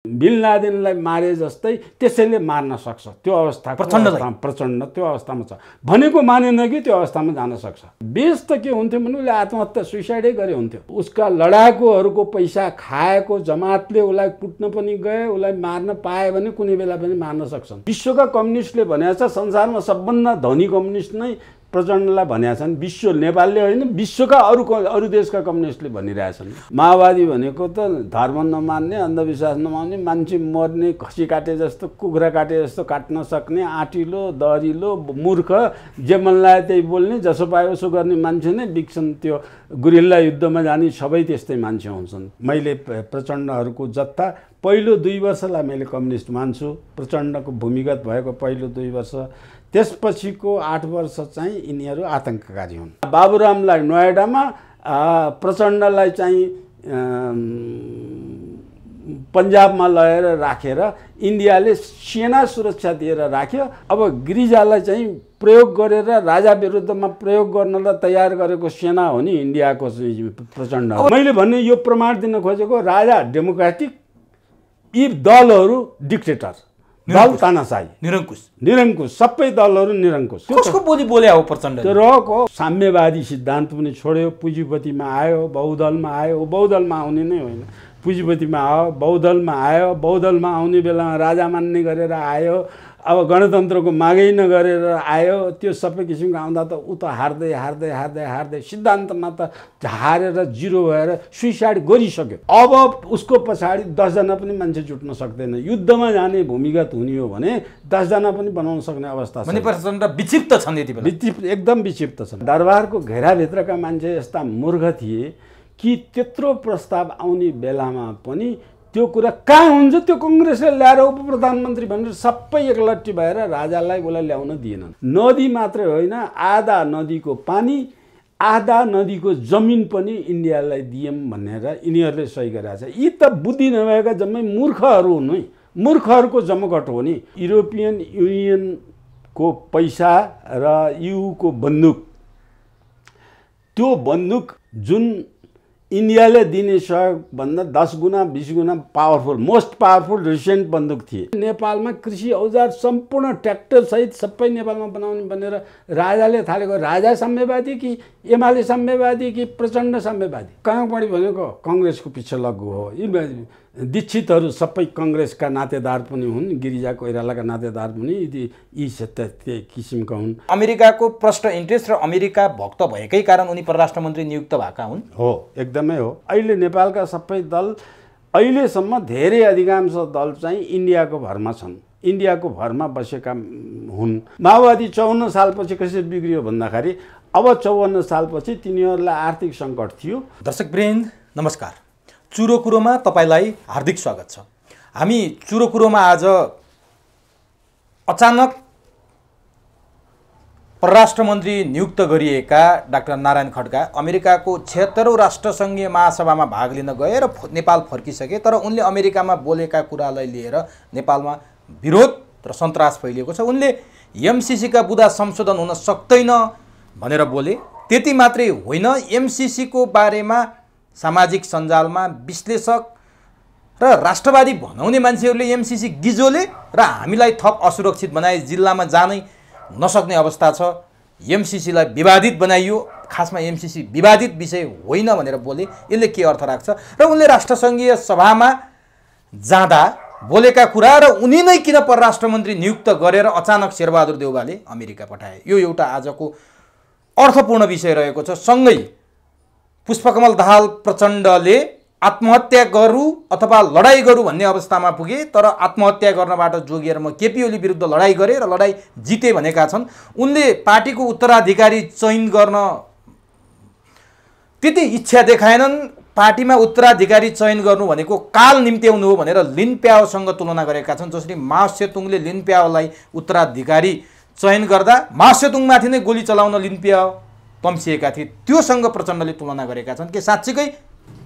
बिन लादेनलाई मारे जस्तै त्यसैले मार्न सक्छ। त्यो अवस्था प्रचण्ड त्यो अवस्थामा छ। भनेको मानेन कि त्यो अवस्थामा जान सक्छ। बेस त के हुन्थ्यो भने उसले आत्महत्या सुइसाइडै गरे हुन्थ्यो। उसका लडाकुहरूको पैसा खाएको जमातले उसलाई कुट्न पनि गए, उसलाई मार्न पाए भने कुनै बेला पनि मार्न सक्छन्। विश्वका कम्युनिस्टले भनेको छ संसारमा सबभन्दा धनी कम्युनिस्ट नै प्रचण्डलाई भनेका छन्। विश्व नेपालले होइन, विश्वका अरू देशका कम्युनिस्टले भनिरहेछन्। माओवादी भनेको त धर्म नमान्ने, अन्धविश्वास नमान्ने, मान्छे मर्ने, खसी काटे जस्तो, कुखुरा काटे जस्तो काट्न सक्ने, आँटिलो दरिलो मूर्ख, जे मन लाग्यो त्यही बोल्ने, जसो पायो उसो गर्ने मान्छे नै बिक्छन्। त्यो गुरिल्ला युद्धमा जाने सबै त्यस्तै मान्छे हुन्छन्। मैले प्रचण्डहरूको जत्था पहिलो 2 वर्षलाई मैले कम्युनिस्ट मान्छु। प्रचण्डको भूमिगत भएको पहिलो 2 वर्ष, त्यसपछिको 8 वर्ष चाहिँ यिनीहरू आतङ्ककारी हुन्। बाबुरामलाई नोएडामा, प्रचण्डलाई चाहिँ पन्जाबमा लगेर राखेर इन्डियाले सेना सुरक्षा दिएर राख्यो। अब गिरिजालाई चाहिँ प्रयोग गरेर राजा विरुद्धमा प्रयोग गर्नलाई तयार गरेको सेना हो नि इन्डियाको प्रचण्ड। मैले भन्ने यो प्रमाण दिन खोजेको, राजा डेमोक्रेटिक, यी दलहरू डिक्टेटर, दल तानाशाही, निरङ्कुश, सबै दलहरू निरङ्कुश। कसको बोली बोले हो प्रचण्ड? त्यो रको साम्यवादी सिद्धान्त पनि छोड्यो, पुँजीपतिमा आयो, बहुदलमा आयो। बहुदलमा आउने नै होइन, पुँजीपतिमा आयो, बहुदलमा आयो। बहुदलमा आउने बेलामा राजा मान्ने गरेर आयो। अब गणतन्त्रको मागै नगरेर आयो। त्यो सबै किसिमको आउँदा त ऊ त हार्दै सिद्धान्तमा त हारेर जिरो भएर सुइसाइड गरिसक्यो। अब उसको पछाडि 10 जना पनि मान्छे जुट्न सक्दैन। युद्धमा जाने भूमिगत हुने हो भने 10 जना पनि बनाउन सक्ने अवस्था छ। प्रचण्ड विक्षिप्त छन्, यति बेला एकदम विक्षिप्त छन्। दरबारको घेराभित्रका मान्छे यस्ता मूर्ख थिए कि त्यत्रो प्रस्ताव आउने बेलामा पनि त्यो कुरा कहाँ हुन्छ, त्यो कङ्ग्रेसले ल्याएर उप प्रधानमन्त्री भनेर सबै एकलट्टी भएर राजालाई उसलाई ल्याउन दिएनन्। नदी मात्रै होइन, आधा नदीको पानी, आधा नदीको जमिन पनि इन्डियालाई दियौँ भनेर यिनीहरूले सही गरेका छ। यी त बुद्धि नभएका जम्मै मूर्खहरू हुन् है, मूर्खहरूको जमघट हो नि। युरोपियन युनियनको पैसा र युको बन्दुक, त्यो बन्दुक जुन इन्डियाले दिने सहयोगभन्दा 10 गुणा 20 गुणा पावरफुल, मोस्ट पावरफुल रिसेन्ट बन्दुक थिए। नेपालमा कृषि औजार सम्पूर्ण ट्र्याक्टर सहित सबै नेपालमा बनाउने भनेर राजाले थालेको। राजा साम्यवादी कि एमाले साम्यवादी कि प्रचण्ड साम्यवादी? कहाँ बढी भनेको कङ्ग्रेसको पछि लगु हो। यी दीक्षितहरू सबै कङ्ग्रेसका नातेदार पनि हुन्, गिरिजा कोइरालाका नातेदार पनि यी त्यही किसिमका हुन्। अमेरिकाको प्रष्ट इन्ट्रेस्ट र अमेरिका भक्त भएकै कारण उनी परराष्ट्र मन्त्री नियुक्त भएका हुन्। हो, एकदमै हो। अहिले नेपालका सबै दल, अहिलेसम्म धेरै अधिकांश दल चाहिँ इन्डियाको भरमा छन्, इन्डियाको भरमा बसेका हुन्। माओवादी 54 सालपछि कसरी बिग्रियो भन्दाखेरि अब 54 सालपछि तिनीहरूलाई आर्थिक सङ्कट थियो। दर्शकवृन्द नमस्कार, चुरो कुरोमा तपाईलाई हार्दिक स्वागत छ। हामी चुरो कुरोमा आज अचानक परराष्ट्र मन्त्री नियुक्त गरिएका डाक्टर नारायण खड्का अमेरिकाको 76औं राष्ट्रसङ्घीय महासभामा भाग लिन गए र नेपाल फर्किसके। तर उनले अमेरिकामा बोलेका कुरालाई लिएर नेपालमा विरोध र सन्तास फैलिएको छ। उनले एमसीसीका बुँदा संशोधन हुन सक्दैन भनेर बोले। त्यति मात्रै होइन, एमसीसीको बारेमा सामाजिक सञ्जालमा विश्लेषक र राष्ट्रवादी भनाउने मान्छेहरूले एमसीसी गिजोले र हामीलाई थप असुरक्षित बनाए, जिल्लामा जानै नसक्ने अवस्था छ, एमसीसीलाई विवादित बनाइयो, खासमा एमसीसी विवादित विषय होइन भनेर बोले। यसले के अर्थ राख्छ? र उनले राष्ट्रसङ्घीय सभामा जाँदा बोलेका कुरा र उनी नै किन परराष्ट्र मन्त्री नियुक्त गरेर अचानक शेरबहादुर देउवाले अमेरिका पठाए, यो एउटा आजको अर्थपूर्ण विषय रहेको छ। सँगै पुष्पकमल दाहाल प्रचण्डले आत्महत्या गरौँ अथवा लडाइँ गरौँ भन्ने अवस्थामा पुगे, तर आत्महत्या गर्नबाट जोगिएर म केपी ओली विरुद्ध लडाइँ गरेँ र लडाइँ जिते भनेका छन्। उनले पार्टीको उत्तराधिकारी चयन गर्न त्यति इच्छा देखाएनन्। पार्टीमा उत्तराधिकारी चयन गर्नु भनेको काल निम्त्याउनु हो भनेर लिन प्याओसँग तुलना गरेका छन्। जसरी माओ सेतुङले लिन प्याओलाई उत्तराधिकारी चयन गर्दा माओ सेतुङमाथि नै गोली चलाउन लिन प्याओ तम्सिएका थिए, त्योसँग प्रचण्डले तुलना गरेका छन्। के साँच्चीकै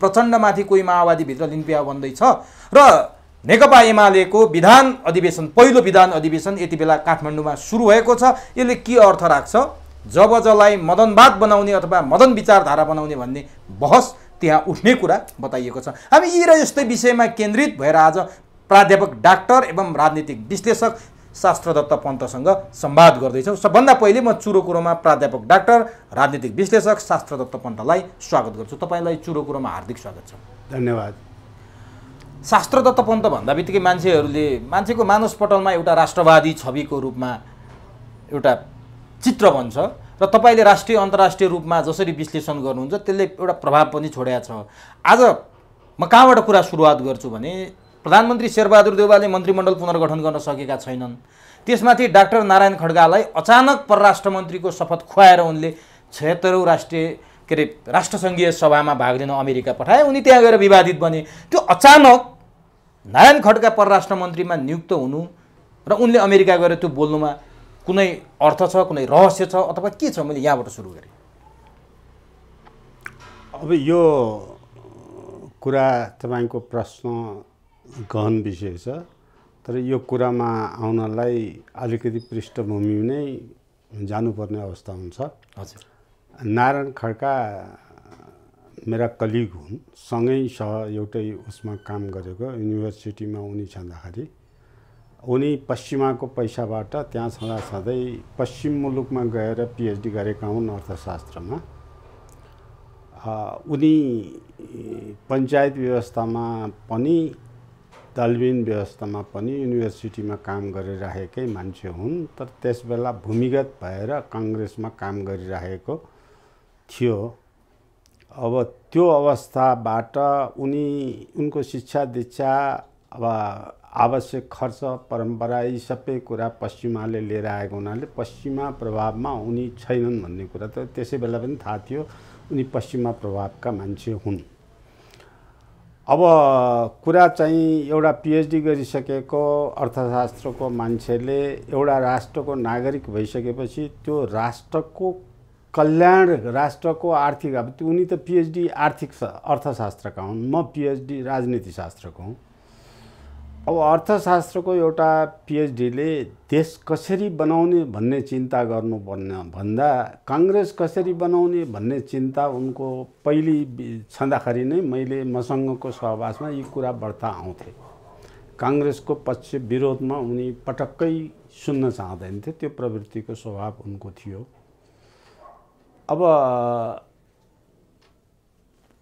प्रचण्डमाथि कोही माओवादीभित्र लिन प्याओ बन्दैछ? र नेकपा एमालेको विधान अधिवेशन, पहिलो विधान अधिवेशन यति बेला काठमाडौँमा सुरु भएको छ। यसले के अर्थ राख्छ? जब जसलाई मदनवाद बनाउने अथवा मदन विचारधारा बनाउने भन्ने बहस त्यहाँ उठ्ने कुरा बताइएको छ। हामी यी र यस्तै विषयमा केन्द्रित भएर आज प्राध्यापक डाक्टर एवं राजनीतिक विश्लेषक शास्त्रदत्त पन्तसँग संवाद गर्दैछौँ। सबभन्दा पहिले म चुरो कुरोमा प्राध्यापक डाक्टर राजनीतिक विश्लेषक शास्त्रदत्त पन्तलाई स्वागत गर्छु। तपाईँलाई चुरो कुरोमा हार्दिक स्वागत छ। धन्यवाद। शास्त्रदत्त पन्त भन्दा बित्तिकै मान्छेको मानसपटलमा एउटा राष्ट्रवादी छविको रूपमा एउटा चित्र बन्छ र तपाईँले राष्ट्रिय अन्तर्राष्ट्रिय रूपमा जसरी विश्लेषण गर्नुहुन्छ त्यसले एउटा प्रभाव पनि छोडेको छ। आज म कहाँबाट कुरा सुरुवात गर्छु भने प्रधानमन्त्री शेरबहादुर देउवाले मन्त्रीमण्डल पुनर्गठन गर्न सकेका छैनन्। त्यसमाथि डाक्टर नारायण खड्गालाई अचानक परराष्ट्र मन्त्रीको शपथ खुवाएर उनले 76औं राष्ट्रसङ्घीय सभामा भाग लिन अमेरिका पठाए। उनी त्यहाँ गएर विवादित बने। त्यो अचानक नारायण खड्गा परराष्ट्र मन्त्रीमा नियुक्त हुनु र उनले अमेरिका गएर त्यो बोल्नुमा कुनै अर्थ छ, कुनै रहस्य छ अथवा के छ? मैले यहाँबाट सुरु गरेँ। अब यो कुरा तपाईँको प्रश्न गहन विषय छ, तर यो कुरामा आउनलाई अलिकति पृष्ठभूमि नै जानुपर्ने अवस्था हुन्छ। हजुर, नारायण खड्का मेरा कलिग हुन्, सँगै एउटै उसमा काम गरेको। युनिभर्सिटीमा उनी छँदाखेरि उनी पश्चिमाको पैसाबाट त्यहाँ छँदाछँदै पश्चिम मुलुकमा गएर पिएचडी गरेका हुन् अर्थशास्त्रमा। उनी पञ्चायत व्यवस्थामा पनि दलबिन व्यवस्थामा पनि युनिभर्सिटीमा काम गरिरहेकै मान्छे हुन्, तर त्यसबेला भूमिगत भएर काङ्ग्रेसमा काम गरिरहेको थियो। अब त्यो अवस्थाबाट उनको शिक्षा दीक्षा, अब आवश्यक खर्च, परम्परा, यी सबै कुरा पश्चिमाले लिएर आएको हुनाले पश्चिमा प्रभावमा उनी छैनन् भन्ने कुरा त त्यसै बेला पनि थाहा थियो। उनी पश्चिमा प्रभावका मान्छे हुन्। अब कुरा चाहिँ एउटा पिएचडी गरिसकेको अर्थशास्त्रको मान्छेले एउटा राष्ट्रको नागरिक भइसकेपछि त्यो राष्ट्रको कल्याण, राष्ट्रको आर्थिक, अब उनी त पिएचडी अर्थशास्त्रका हुन्, म पिएचडी राजनीतिशास्त्रको हुँ। अब अर्थशास्त्रको एउटा पिएचडीले देश कसरी बनाउने भन्ने चिन्ता गर्नुपर्ने भन्दा काङ्ग्रेस कसरी बनाउने भन्ने चिन्ता उनको पहिली छँदाखेरि नै मसँगको सहवासमा यी कुरा बढ्ता आउँथे। काङ्ग्रेसको पक्ष विरोधमा उनी पटक्कै सुन्न चाहँदैनथे। त्यो प्रवृत्तिको स्वभाव उनको थियो। अब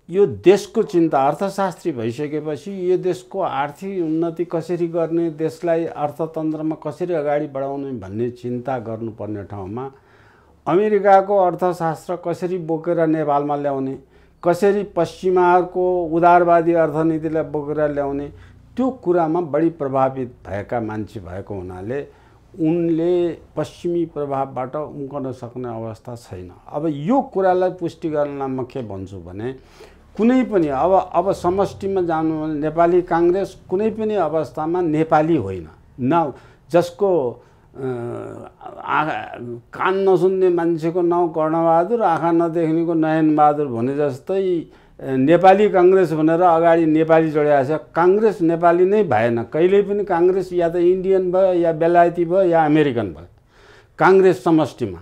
यो देशको चिन्ता, अर्थशास्त्री भइसकेपछि यो देशको आर्थिक उन्नति कसरी गर्ने, देशलाई अर्थतन्त्रमा कसरी अगाडि बढाउने भन्ने चिन्ता गर्नुपर्ने ठाउँमा अमेरिकाको अर्थशास्त्र कसरी बोकेर नेपालमा ल्याउने, कसरी पश्चिमाहरूको उदारवादी अर्थनीतिलाई बोकेर ल्याउने, त्यो कुरामा बढी प्रभावित भएका मान्छे भएको हुनाले उनले पश्चिमी प्रभावबाट उम्कन सक्ने अवस्था छैन। अब यो कुरालाई पुष्टि गर्न म के भन्छु भने कुनै पनि अब समष्टिमा जानु भने नेपाली काङ्ग्रेस कुनै पनि अवस्थामा नेपाली होइन। न जसको कान नसुन्ने मान्छेको नाउँ कर्णबहादुर, आँखा नदेख्नेको नयनबहादुर भने जस्तै नेपाली काङ्ग्रेस भनेर अगाडि नेपाली जोडिएको छ। काङ्ग्रेस नेपाली नै भएन कहिल्यै पनि। काङ्ग्रेस या त इन्डियन भयो, या बेलायती भयो, या अमेरिकन भयो। काङ्ग्रेस समष्टिमा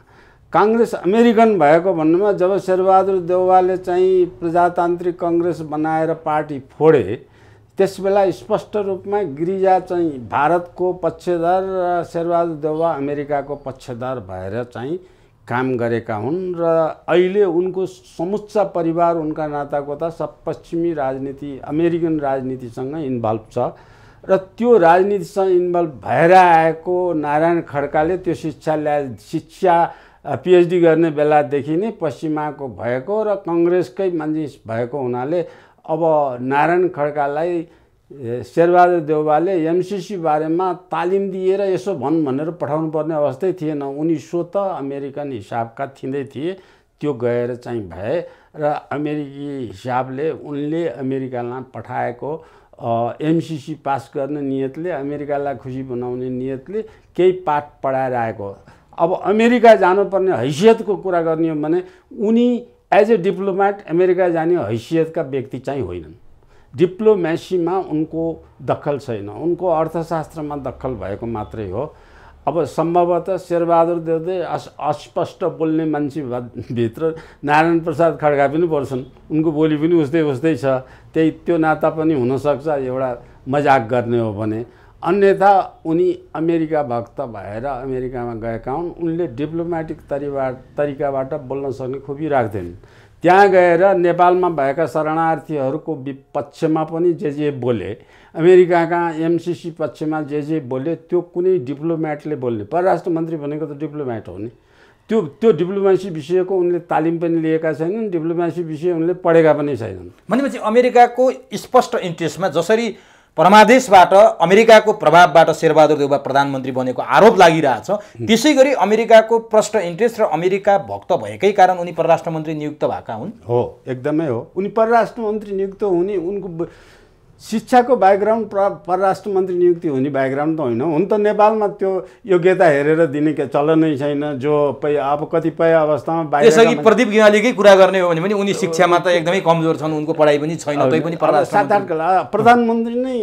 काङ्ग्रेस अमेरिकन भएको भन्नुमा जब शेरबहादुर देउवाले चाहिँ प्रजातान्त्रिक काङ्ग्रेस बनाएर पार्टी फोडे, त्यसबेला स्पष्ट रूपमा गिरिजा चाहिँ भारतको पक्षधर र शेरबहादुर देउवा अमेरिकाको पक्षधर भएर चाहिँ काम गरेका हुन् र अहिले उनको समुच्चा परिवार, उनका नातागोता सब पश्चिमी राजनीति, अमेरिकन राजनीतिसँग इन्भल्भ छ र त्यो राजनीतिसँग इन्भल्भ भएर आएको नारायण खड्काले त्यो शिक्षा पिएचडी गर्ने बेलादेखि नै पश्चिमाको भएको र काङ्ग्रेसकै मान्छे भएको हुनाले अब नारायण खड्कालाई शेरबहादुर देउवाले एमसिसी बारेमा तालिम दिएर यसो भन् भनेर पठाउनु पर्ने अवस्थै थिएन। उनी स्वत अमेरिकन हिसाबका थिँदै थिए। त्यो गएर चाहिँ भए र अमेरिकी हिसाबले उनले अमेरिकालाई पठाएको एमसिसी पास गर्ने नियतले, अमेरिकालाई खुसी बनाउने नियतले केही पाठ पढाएर आएको। अब अमेरिका जानुपर्ने हैसियतको कुरा गर्ने हो भने उनी एज ए डिप्लोमेट अमेरिका जाने हैसियतका व्यक्ति चाहिँ होइनन्। डिप्लोमेसीमा उनको दखल छैन, उनको अर्थशास्त्रमा दखल भएको मात्रै हो। अब सम्भवतः शेरबहादुर देउले अस्पष्ट बोल्ने मान्छे भित्र नारायण प्रसाद खड्का पनि पर्छन्। उनको बोली पनि उस्तै छ। त्यो नाता पनि हुनसक्छ। एउटा मजाक गर्ने हो भने। अन्यथा उनी अमेरिका भक्त भएर अमेरिकामा गएका हुन्, उनले डिप्लोमेटिक तरिकाबाट बोल्न सक्ने खुबी राख्दैनन्। त्यहाँ गएर नेपालमा भएका शरणार्थीहरूको पक्षमा पनि जे बोले, अमेरिकाका एमसिसी पक्षमा जे बोले, त्यो कुनै डिप्लोमेटले बोल्ने। परराष्ट्र मन्त्री भनेको त डिप्लोमेट हो नि। त्यो डिप्लोमेसी विषयको उनले तालिम पनि लिएका छैनन्, डिप्लोमेसी विषय उनले पढेका पनि छैनन्। भनेपछि अमेरिकाको स्पष्ट इन्ट्रेस्टमा जसरी परमादेशबाट अमेरिकाको प्रभावबाट शेरबहादुर देउवा प्रधानमन्त्री बनेको आरोप लागिरहेछ, त्यसै गरी अमेरिकाको प्रष्ट इन्ट्रेस्ट र अमेरिका भक्त भएकै कारण उनी परराष्ट्र मन्त्री नियुक्त भएका हुन्। हो, एकदमै हो। उनी परराष्ट्र मन्त्री नियुक्त हुने, उनको शिक्षाको ब्याकग्राउन्ड परराष्ट्र मन्त्री नियुक्ति हुने ब्याकग्राउन्ड त होइन। हुन त नेपालमा त्यो योग्यता हेरेर दिने के चलनै छैन। जो अब कतिपय अवस्थामा बाहिर त्यसैले प्रदीप गेवालीकै कुरा गर्ने हो भने पनि उनी शिक्षामा त एकदमै कमजोर छन्, उनको पढाइ पनि छैन, तै पनि परराष्ट्र प्रधानमन्त्री नै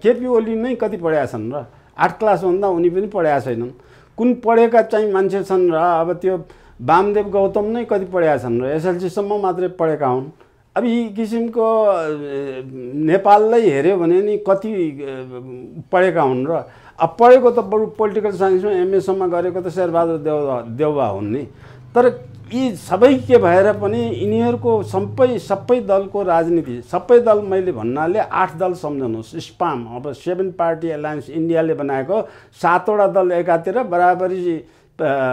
केपी ओली नै कति पढेका छन् र? 8 क्लासभन्दा उनी पनि पढेका छैनन्। कुन पढेका चाहिँ मान्छे छन् र? अब त्यो वामदेव गौतम नै कति पढेका छन् र? एसएलसीसम्म मात्रै पढेका हुन्। अब यी किसिमको नेपाललाई हेऱ्यो भने नि कति पढेका हुन् र? अब पढेको त बरु पोलिटिकल साइन्समा एमएसम्म गरेको त शेरबहादुर देउवा हुन् नि। तर यी सबै के भएर पनि यिनीहरूको सबै दलको राजनीति, सबै दल मैले भन्नाले 8 दल सम्झनुहोस्, स्पाम, अब 7 पार्टी एलायन्स इन्डियाले बनाएको 7वटा दल एकातिर बराबरी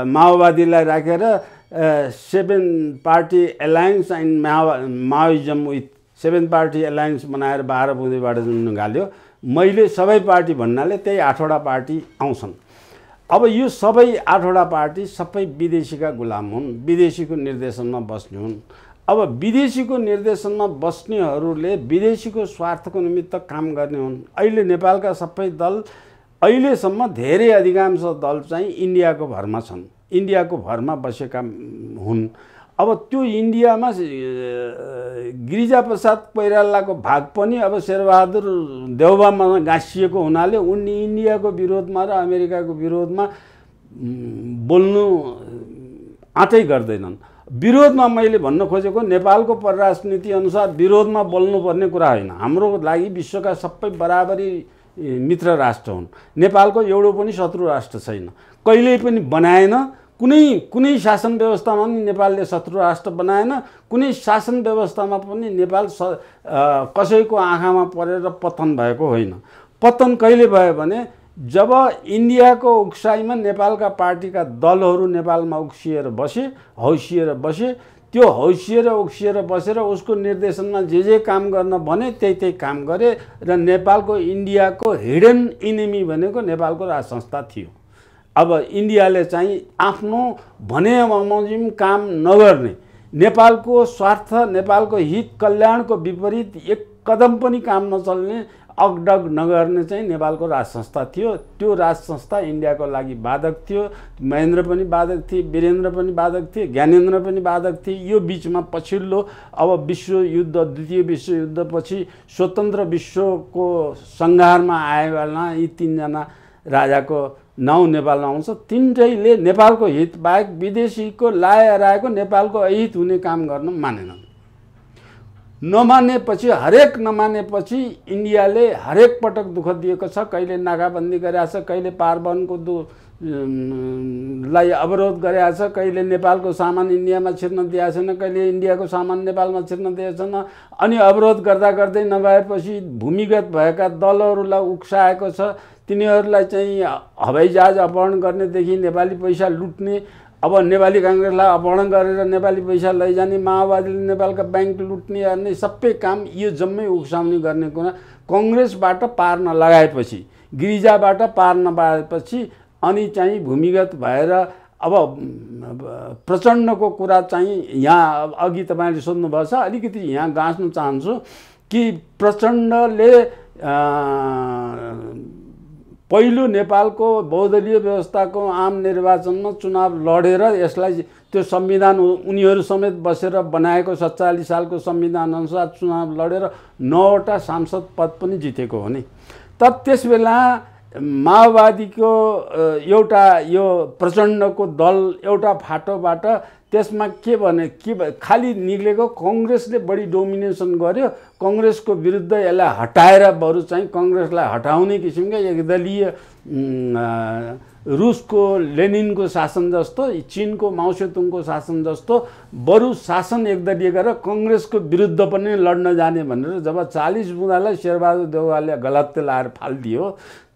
माओवादीलाई राखेर 7 party alliance and Maoism with 7 party alliance बनाएर 12 बुँदेबाट निकाल्यो। मैले सबै पार्टी भन्नाले त्यही 8वटा पार्टी आउँछन्। अब यो सबै 8वटा पार्टी सबै विदेशीका गुलाम हुन्, विदेशीको निर्देशनमा बस्ने हुन्। अब विदेशीको निर्देशनमा बस्नेहरूले विदेशीको स्वार्थको निमित्त काम गर्ने हुन्। अहिले नेपालका सबै दल, अहिलेसम्म धेरै अधिकांश दल चाहिँ इन्डियाको भरमा छन्, इन्डियाको भरमा बसेका हुन्। अब त्यो इन्डियामा गिरिजाप्रसाद कोइरालाको भाग पनि अब शेरबहादुर देउवामा गाँसिएको हुनाले उनी इन्डियाको विरोधमा र अमेरिकाको विरोधमा बोल्नु आँटै गर्दैनन्। विरोधमा मैले भन्न खोजेको नेपालको परराष्ट्र नीति अनुसार विरोधमा बोल्नुपर्ने कुरा होइन। हाम्रो लागि विश्वका सबै बराबरी मित्र राष्ट्र हुन्। नेपालको एउटो पनि शत्रु राष्ट्र छैन, कहिल्यै पनि बनाएन। कुनै शासन व्यवस्थामा पनि नेपालले शत्रु राष्ट्र बनाएन। कुनै शासन व्यवस्थामा पनि नेपाल कसैको आँखामा परेर पतन भएको होइन। पतन कहिले भयो भने जब इन्डियाको उक्साइमा नेपालका पार्टीका दलहरू नेपालमा उक्सिएर बसे, त्यो हौसिएर उक्सिएर बसेर उसको निर्देशनमा जे काम गर्न भने त्यही काम गरे र नेपालको इन्डियाको हिडन इनेमी भनेको नेपालको राज संस्था थियो। अब इन्डियाले चाहिँ आफ्नो भने बमोजिम काम नगर्ने, नेपालको स्वार्थ, नेपालको हित कल्याणको विपरीत एक कदम पनि काम नचल्ने, अगडग नगर्ने चाहिँ नेपालको राज संस्था थियो। त्यो राज संस्था इन्डियाको लागि बाधक थियो। महेन्द्र पनि बाधक थिए, वीरेन्द्र पनि बाधक थिए, ज्ञानेन्द्र पनि बाधक थिए। यो बिचमा पछिल्लो अब विश्वयुद्ध, द्वितीय विश्वयुद्धपछि स्वतन्त्र विश्वको सङ्घारमा आएवाला यी 3 जना राजाको नाउँ नेपालमा आउँछ। तिनटैले नेपालको हित बाहेक विदेशीको लाए हराएको नेपालको अहित हुने काम गर्न मानेनन्। नमानेपछि नमानेपछि इन्डियाले हरेक पटक दुःख दिएको छ। कहिले नाकाबन्दी गरेछ, कहिले पारवनको लाई अवरोध गरेछ, कहिले नेपालको सामान इन्डियामा छिर्न दिएको छैन, कहिले इन्डियाको सामान नेपालमा छिर्न दिएको छैन। अनि अवरोध गर्दै नभएपछि भूमिगत भएका दलहरूलाई उक्साएको छ। तिनीहरूलाई चाहिँ हवाईजहाज अपहरण गर्नेदेखि नेपाली पैसा लुट्ने, अब नेपाली काङ्ग्रेसलाई अपहरण गरेर नेपाली पैसा लैजाने, माओवादीले नेपालका ब्याङ्क लुट्ने गर्ने सबै काम यो जम्मै उक्साउने गर्ने कुरा कङ्ग्रेसबाट पार नलगाएपछि, गिरिजाबाट पार नपाएपछि अनि चाहिँ भूमिगत भएर अब प्रचण्डको कुरा चाहिँ यहाँ अघि तपाईँले सोध्नुभएको छ, अलिकति यहाँ गाँच्न चाहन्छु कि प्रचण्डले पहिलो नेपालको बहुदलीय व्यवस्थाको आम निर्वाचनमा चुनाव लडेर यसलाई त्यो संविधान उनीहरू समेत बसेर बनाएको 47 सालको संविधान अनुसार चुनाव लडेर 9वटा सांसद पद पनि जितेको हो नि। तर त्यसबेला माओवादीको एउटा यो प्रचण्डको दल एउटा फाटोबाट त्यसमा खालि निक्लेको कङ्ग्रेसले बढी डोमिनेसन गर्यो, कङ्ग्रेसको विरुद्ध यसलाई हटाएर बरु चाहिँ कङ्ग्रेसलाई हटाउने किसिमका एकदलीय रुसको लेनिनको शासन जस्तो, चीनको माओसेतुङको शासन जस्तो बरु शासन एकदलीय गरेर कङ्ग्रेसको विरुद्ध पनि लड्न जाने भनेर जब 40 बुँदालाई शेरबहादुर देउवाले गलत लाएर फालिदियो,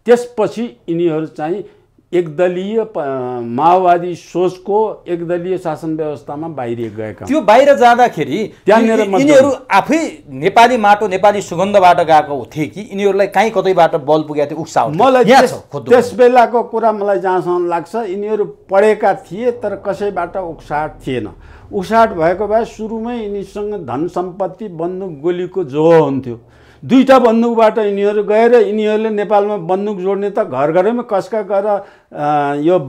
त्यसपछि यिनीहरू चाहिँ एकदलीय माओवादी सोचको एकदलीय शासन व्यवस्थामा बाहिर गएका। त्यो बाहिर जाँदाखेरि यिनीहरू आफै नेपाली माटो नेपाली सुगन्धबाट गएको थिए कि यिनीहरूलाई कहीँ कतैबाट बल पुगेको थियो उक्साउ? मलाई त्यस बेलाको कुरा मलाई जहाँसम्म लाग्छ यिनीहरू पढेका थिए तर कसैबाट उक्साहट थिएन। उक्साहट भएको भए सुरुमै यिनीसँग धन सम्पत्ति बन्दुक गोलीको जोहो हुन्थ्यो। 2टा बन्दुकबाट यिनीहरू गएर यिनीहरूले नेपालमा बन्दुक जोड्ने त घर घरैमा कसका गएर यो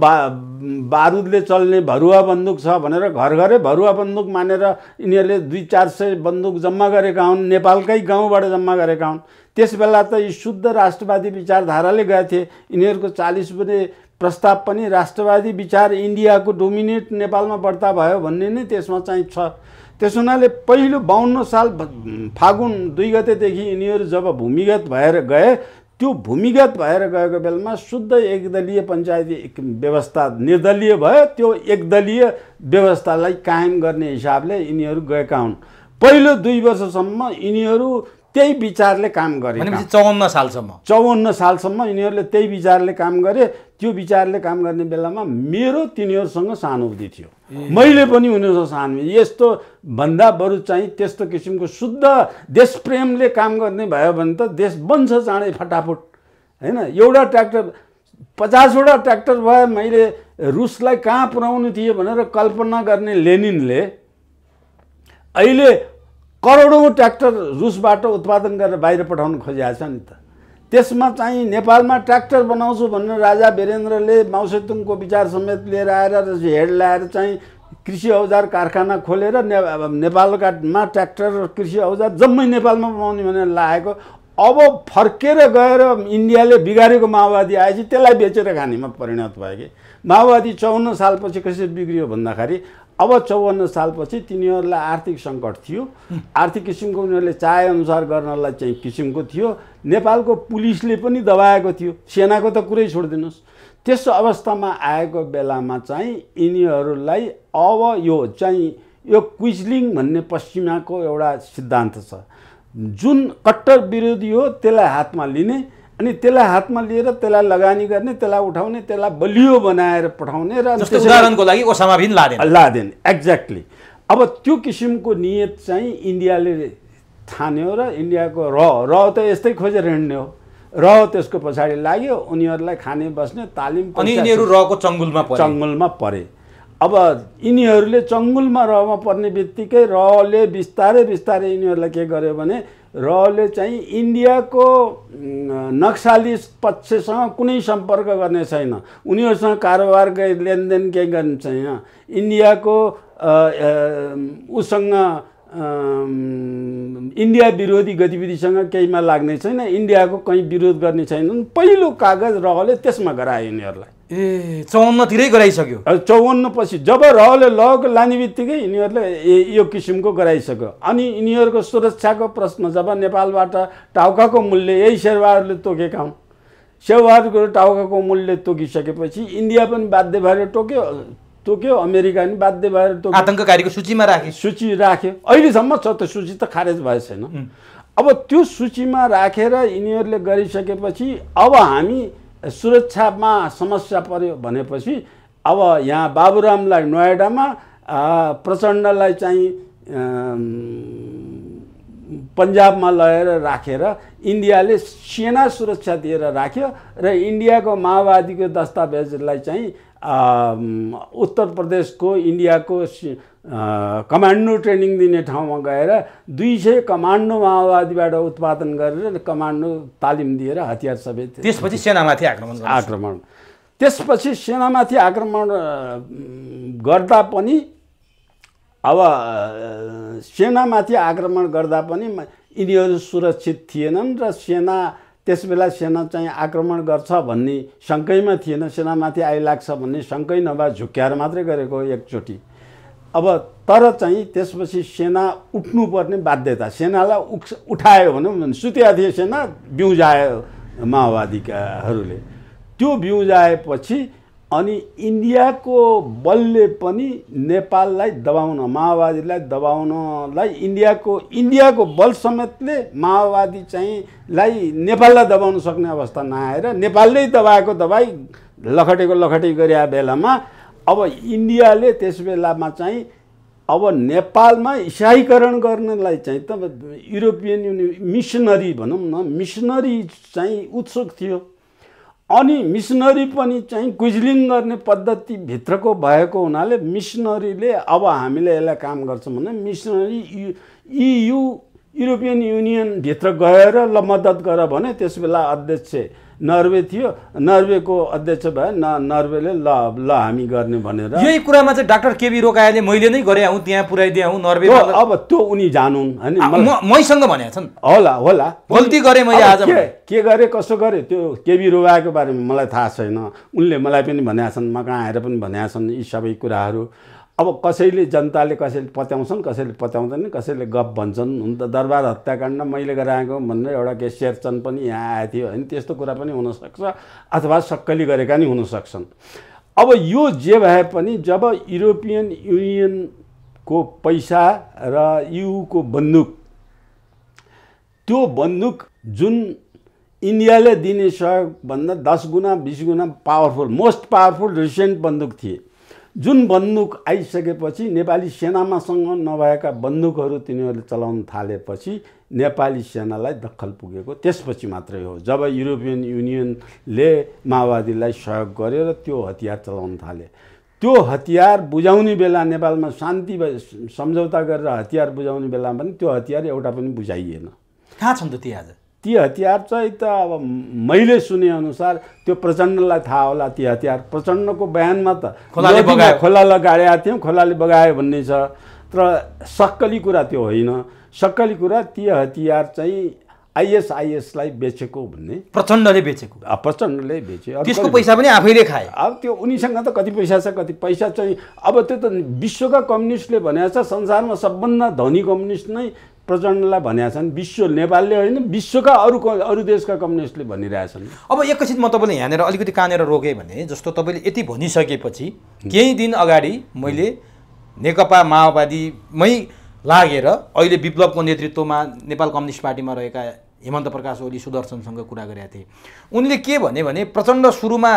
बारुदले चल्ने भरुवा बन्दुक छ भनेर घर घरै भरुवा बन्दुक मानेर यिनीहरूले 200-400 बन्दुक जम्मा गरेका हुन्, नेपालकै गाउँबाट जम्मा गरेका हुन्। त्यस बेला त यी शुद्ध राष्ट्रवादी विचारधाराले गए थिए। यिनीहरूको 40 बुँदे प्रस्ताव पनि राष्ट्रवादी विचार इन्डियाको डोमिनेट नेपालमा बढ्ता भयो भन्ने नै त्यसमा चाहिँ छ। त्यस हुनाले पहिलो 52 साल फागुन 2 गतेदेखि यिनीहरू जब भूमिगत भएर गए, त्यो भूमिगत भएर गएको बेलामा शुद्ध एकदलीय पञ्चायती व्यवस्था निर्दलीय भयो। त्यो एकदलीय व्यवस्थालाई कायम गर्ने हिसाबले यिनीहरू गएका हुन्। पहिलो 2 वर्षसम्म यिनीहरू त्यही विचारले काम गरे। 54 सालसम्म यिनीहरूले त्यही विचारले काम गरे। त्यो विचारले काम गर्ने बेलामा मेरो तिनीहरूसँग सहानुभूति थियो, मैले पनि उनीहरूसँग सहानुभूति। यस्तो भन्दा बरु चाहिँ त्यस्तो किसिमको शुद्ध देशप्रेमले काम गर्ने भयो भने त देश बन्छ चाँडै फटाफट, हैन? एउटा ट्र्याक्टर 50वटा ट्र्याक्टर भए मैले रुसलाई कहाँ पुर्याउनु थियो भनेर कल्पना गर्ने लेनिनले अहिले करोडौँ ट्र्याक्टर रुसबाट उत्पादन गरेर बाहिर पठाउन खोजिएको छ नि त। त्यसमा चाहिँ नेपालमा ट्र्याक्टर बनाउँछु भनेर राजा वीरेन्द्रले माओसेतुङको विचार समेत लिएर आएर हेड ल्याएर चाहिँ कृषि औजार कारखाना खोलेर नेपालमा ट्र्याक्टर कृषि औजार जम्मै नेपालमा बनाउने भनेर लागेको। अब फर्केर गएर इन्डियाले बिगारेको माओवादी आएपछि त्यसलाई बेचेर खानेमा परिणत भयो कि। माओवादी 54 सालपछि कसरी बिग्रियो भन्दाखेरि अब 54 सालपछि तिनीहरूलाई आर्थिक सङ्कट थियो, आर्थिक किसिमको उनीहरूले चाहेअनुसार गर्नलाई चाहिँ किसिमको थियो। नेपालको पुलिसले पनि दबाएको थियो, सेनाको त कुरै छोडिदिनुहोस्। त्यस अवस्थामा आएको बेलामा चाहिँ यिनीहरूलाई अब यो क्विजलिङ भन्ने पश्चिमाको एउटा सिद्धान्त छ, जुन कट्टर विरोधी हो त्यसलाई हातमा लिने अनि त्यसलाई हातमा लिएर त्यसलाई लगानी गर्ने, त्यसलाई उठाउने, त्यसलाई बलियो बनाएर पठाउने र उदाहरणको लागि ओसामा बिन लादेन एक्ज्याक्टली। अब त्यो किसिमको नियत चाहिँ इन्डियाले ठान्यो र इन्डियाको र त यस्तै खोजेर हिँड्ने हो। र त्यसको पछाडि लाग्यो, उनीहरूलाई खाने बस्ने तालिम, अनि यिनीहरू रको चङ्गुलमा परे। अब यिनीहरूले चङ्गुलमा रहमा पर्ने बित्तिकै रले बिस्तारै बिस्तारै यिनीहरूलाई के गर्यो भने रले चाहिँ इन्डियाको नक्सली पक्षसँग कुनै सम्पर्क गर्ने छैन, उनीहरूसँग कारोबार लेनदेन केही गर्ने छैन, इन्डियाको उसँग इन्डिया विरोधी गतिविधिसँग केहीमा लाग्ने छैन, इन्डियाको कहीँ विरोध गर्ने छैनन्। पहिलो कागज रहले त्यसमा गरायो यिनीहरूलाई। 54 तिरै गराइसक्यो। 54 पछि जब रहले लगेको लाने बित्तिकै यिनीहरूले यो किसिमको गराइसक्यो। अनि यिनीहरूको सुरक्षाको प्रश्न जब नेपालबाट टाउकाको मूल्य यही शेरबहादुरले तोकेका हुन्, शेरबहादुरको टाउकाको मूल्य तोकिसकेपछि इन्डिया पनि बाध्य भएर तोक्यो, अमेरिका पनि बाध्य भएर तोक्यो, आतङ्ककारीको सूचीमा राख्यो। अहिलेसम्म छ त्यो सूची त खारेज भएको छैन। अब त्यो सूचीमा राखेर यिनीहरूले गरिसकेपछि अब हामी सुरक्षामा समस्या पर्यो भनेपछि अब यहाँ बाबुरामलाई नोएडामा, प्रचण्डलाई चाहिँ पन्जाबमा लगेर राखेर इन्डियाले सेना सुरक्षा दिएर राख्यो र इन्डियाको माओवादीको दस्तावेजलाई चाहिँ उत्तर प्रदेशको इन्डियाको कमान्डो ट्रेनिङ दिने ठाउँमा गएर 200 कमान्डो माओवादीबाट उत्पादन गरेर कमान्डो तालिम दिएर हतियार सबै। त्यसपछि सेनामाथि आक्रमण त्यसपछि सेनामाथि आक्रमण गर्दा पनि अब सेनामाथि आक्रमण गर्दा पनि यिनीहरू सुरक्षित थिएनन् र सेना त्यसबेला सेना चाहिँ आक्रमण गर्छ भन्ने शङ्कैमा थिएन, सेनामाथि आइलाग्छ भन्ने शङ्कै नभए झुक्क्याएर मात्रै गरेको एकचोटि। अब तर चाहिँ त्यसपछि सेना उठ्नुपर्ने बाध्यता, सेनालाई उठायो भनौँ, सुतेका थिए सेना, बिउजायो माओवादीकाहरूले। त्यो बिउजाएपछि अनि इन्डियाको बलले पनि नेपाललाई दबाउन, माओवादीलाई दबाउनलाई इन्डियाको बल समेतले माओवादी चाहिँ नेपाललाई दबाउन सक्ने अवस्था नआएर नेपालले दबाएको दबाई लखटेको लखटे गरेका बेलामा अब इन्डियाले त्यस बेलामा चाहिँ अब नेपालमा इसाईकरण गर्नलाई चाहिँ त युरोपियन युनियन मिसनरी भनौँ न, मिसनरी चाहिँ उत्सुक थियो। अनि मिसनरी पनि चाहिँ क्विजलिङ गर्ने पद्धति भित्रको भएको हुनाले मिसनरीले अब हामीले यसलाई काम गर्छौँ भने मिसनरी युरोपियन युनियन भित्र गएर ल मद्दत गर भने त्यस बेला अध्यक्ष नर्वे थियो, नर्वेको अध्यक्ष भयो, नर्वेले ल हामी गर्ने भनेर। यही कुरामा चाहिँ डाक्टर केबी रोकायाले मैले नै गरे हुँ, त्यहाँ पुर्याइदिए हुँ नर्वे। अब त्यो उनी जानुन् हैन, मैसँग भनेका छन्। होला गल्ती गरे मैले आज। के गरे कसो गरे त्यो केबी रोकाको बारेमा मलाई थाहा छैन। उनले मलाई पनि भनेका छन्, म कहाँ आएर पनि भनेका छन् यी सबै कुराहरू। अब कसैले जनताले कसैले पत्याउँछन्, कसैले पत्याउँदैनन्, कसैले गफ भन्छन्। हुन त दरबार हत्याकाण्ड मैले गराएको भनेर एउटा के शेरचन पनि यहाँ आएको थियो होइन, त्यस्तो कुरा पनि हुनसक्छ, अथवा सक्कली गरेका नि हुनसक्छन्। अब यो जे भए पनि जब युरोपियन युनियनको पैसा र युको बन्दुक, त्यो बन्दुक जुन इन्डियाले दिने सहयोगभन्दा 10 गुणा 20 गुणा पावरफुल, मोस्ट पावरफुल रिसेन्ट बन्दुक थिए, जुन बन्दुक आइसकेपछि नेपाली सेनामासँग नभएका बन्दुकहरू तिनीहरूले चलाउन थालेपछि नेपाली सेनालाई दखल पुगेको त्यसपछि मात्रै हो, जब युरोपियन युनियनले माओवादीलाई सहयोग गरेर त्यो हतियार चलाउन थाले। त्यो हतियार बुझाउने बेला नेपालमा शान्ति सम्झौता गरेर हतियार बुझाउने बेला पनि त्यो हतियार एउटा पनि बुझाइएन। कहाँ छन् त ती आज? ती हतियार चाहिँ त अब मैले सुनेअनुसार त्यो प्रचण्डलाई थाहा होला। ती हतियार प्रचण्डको बयानमा त खोलाले गाडेका थियौँ, खोलाले बगायो भन्ने छ, तर सक्कली कुरा त्यो होइन। सक्कली कुरा ती हतियार चाहिँ आइएसआइएसलाई बेचेको भन्ने, प्रचण्डले बेचेको, प्रचण्डले बेच्यो। त्यसको पैसा पनि आफैले खाए। अब त्यो उनीसँग त कति पैसा छ, कति पैसा चाहिँ अब त्यो त विश्वका कम्युनिस्टले भनेको छ, संसारमा सबभन्दा धनी कम्युनिस्ट नै प्रचण्डलाई भनेका छन्। विश्व, नेपालले होइन, विश्वका अरू देशका कम्युनिस्टले भनिरहेछन्। अब एकैछिन म तपाईँले यहाँनिर अलिकति कानेर रोकेँ भने, जस्तो तपाईँले यति भनिसकेपछि केही दिन अगाडि मैले नेकपा माओवादीमै लागेर अहिले विप्लवको नेतृत्वमा नेपाल कम्युनिस्ट पार्टीमा रहेका हेमन्त प्रकाश ओली सुदर्शनसँग कुरा गरेका थिए। उनले के भने प्रचण्ड सुरुमा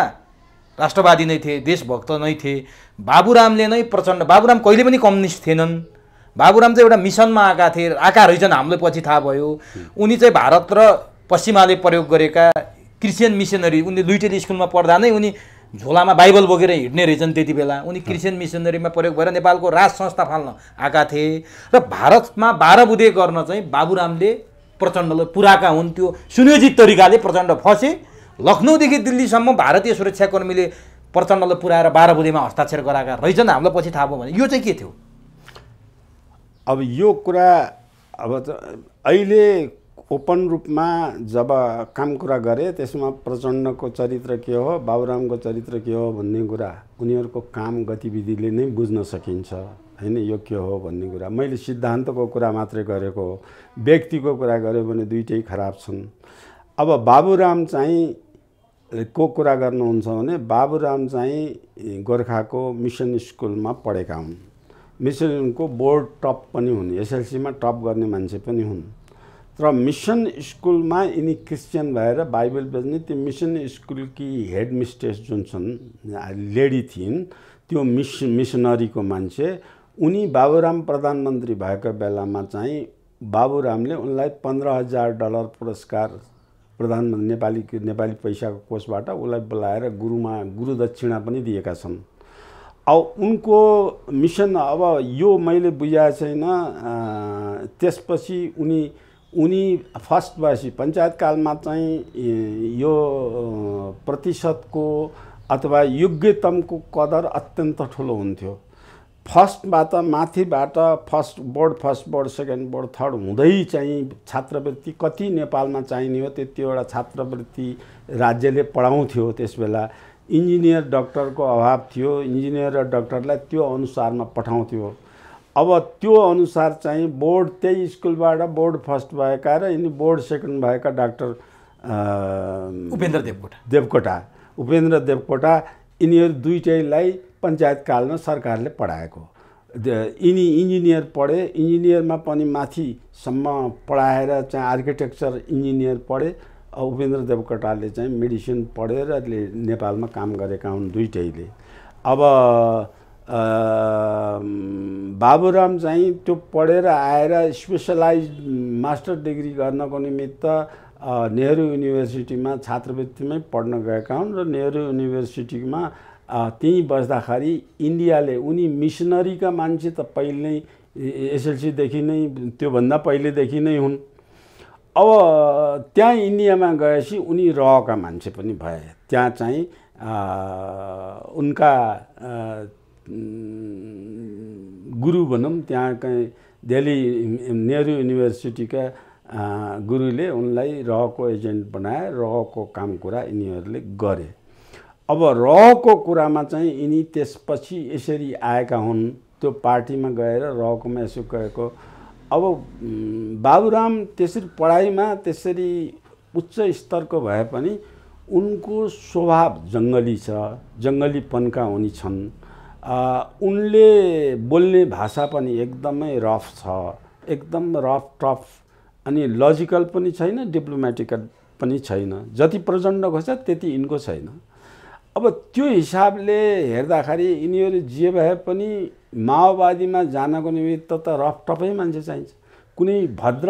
राष्ट्रवादी नै थिए, देशभक्त नै थिए। बाबुरामले नै प्रचण्ड, बाबुराम कहिले पनि कम्युनिस्ट थिएनन्, बाबुराम चाहिँ एउटा मिसनमा आएका रहेछन्, हामीलाई पछि थाहा भयो। उनी चाहिँ भारत र पश्चिमाले प्रयोग गरेका क्रिस्चियन मिसनरी, उनले लुइटेल स्कुलमा पढ्दा नै उनी झोलामा बाइबल बोकेर हिँड्ने रहेछन्। त्यति बेला उनी क्रिस्चियन मिसनरीमा प्रयोग भएर नेपालको राज संस्था फाल्न आएका थिए र भारतमा 12 बुँदे गर्न चाहिँ बाबुरामले प्रचण्डलाई पुराएका हुन्। त्यो सुनियोजित तरिकाले प्रचण्ड फसे। लखनऊदेखि दिल्लीसम्म भारतीय सुरक्षाकर्मीले प्रचण्डलाई पुराएर 12 बुँदेमा हस्ताक्षर गराएका रहेछन्, हामीलाई पछि थाहा भयो भने। यो चाहिँ के थियो? अब यो कुरा अब अहिले ओपन रूपमा जब काम कुरा गरे त्यसमा प्रचण्डको चरित्र के हो, बाबुरामको चरित्र के हो भन्ने कुरा उनीहरूको काम गतिविधिले नै बुझ्न सकिन्छ हैन। यो के हो भन्ने कुरा मैले सिद्धान्तको कुरा मात्रै गरेको हो, व्यक्तिको कुरा गऱ्यो भने दुईटै खराब छन्। अब बाबुराम चाहिँ को कुरा गर्नुहुन्छ भने बाबुराम चाहिँ गोर्खाको मिसन स्कुलमा पढेका हुन्, मिसनको बोर्ड टप पनि हुन्, एसएलसीमा टप गर्ने मान्छे पनि हुन्। तर मिसन स्कुलमा यिनी क्रिस्चियन भएर बाइबल बेच्ने त्यो मिसन स्कुलकी हेड मिस्ट्रेस जुन छन् लेडी थिइन्, त्यो मिसनरीको मान्छे, उनी बाबुराम प्रधानमन्त्री भएको बेलामा चाहिँ बाबुरामले उनलाई $15,000 पुरस्कार प्रधानमन्त्री नेपाली पैसाको कोषबाट उसलाई बोलाएर गुरु दक्षिणा पनि दिएका छन्। अब उनको मिसन अब यो मैले बुझाएको छैन। त्यसपछि उनी फर्स्ट भएपछि पञ्चायत कालमा चाहिँ यो प्रतिशतको अथवा योग्यतमको कदर अत्यन्त ठुलो हुन्थ्यो। फर्स्टबाट माथिबाट first board second board third हुँदै चाहिँ छात्रवृत्ति कति नेपालमा चाहिने हो त्यतिवटा छात्रवृत्ति राज्यले पढाउँथ्यो। त्यसबेला इन्जिनियर डाक्टरको अभाव थियो, इन्जिनियर र डाक्टरलाई त्यो अनुसारमा पठाउँथ्यो। अब त्यो अनुसार चाहिँ बोर्ड त्यही स्कुलबाट बोर्ड फर्स्ट भएका र यिनी बोर्ड सेकेन्ड भएका डाक्टर उपेन्द्र देवकोटा यिनीहरू दुईटैलाई पञ्चायतकालमा सरकारले पढाएको। यिनी इन्जिनियर पढे, इन्जिनियरमा पनि माथिसम्म पढाएर चाहिँ आर्किटेक्चर इन्जिनियर पढे। उपेन्द्र देवकोटाले चाहिँ मेडिसिन पढेर नेपालमा काम गरेका हुन् दुईटैले। अब बाबुराम चाहिँ त्यो पढेर आएर स्पेसलाइज मास्टर डिग्री गर्नको निमित्त नेहरू युनिभर्सिटीमा छात्रवृत्तिमै पढ्न गएका हुन् र नेहरू युनिभर्सिटीमा त्यहीँ बस्दाखेरि इन्डियाले उनी मिसनरीका मान्छे त पहिल्यै एसएलसीदेखि नै त्योभन्दा पहिलेदेखि नै हुन्। अब त्यहाँ इन्डियामा गएपछि उनी रहका मान्छे पनि भए। त्यहाँ चाहिँ उनका गुरु भनौँ, त्यहाँकै दिल्ली नेहरू युनिभर्सिटीका गुरुले उनलाई रहको एजेन्ट बनाए। रहको काम कुरा यिनीहरूले गरे। अब रहको कुरामा चाहिँ यिनी त्यसपछि यसरी आएका हुन्। त्यो पार्टीमा गएर रहकोमा यसो गएको। अब बाबुराम त्यसरी पढाइमा त्यसरी उच्च स्तरको भए पनि उनको स्वभाव जङ्गली छ, जङ्गलीपनका उनी छन्। उनले बोल्ने भाषा पनि एकदमै रफ छ, एकदम रफ टफ, अनि लजिकल पनि छैन, डिप्लोमेटिकल पनि छैन। जति प्रचण्डको छ त्यति यिनको छैन। अब त्यो हिसाबले हेर्दाखेरि यिनीहरू जे भए पनि माओवादीमा जानको निमित्त त रफ टफै मान्छे चाहिन्छ। कुनै भद्र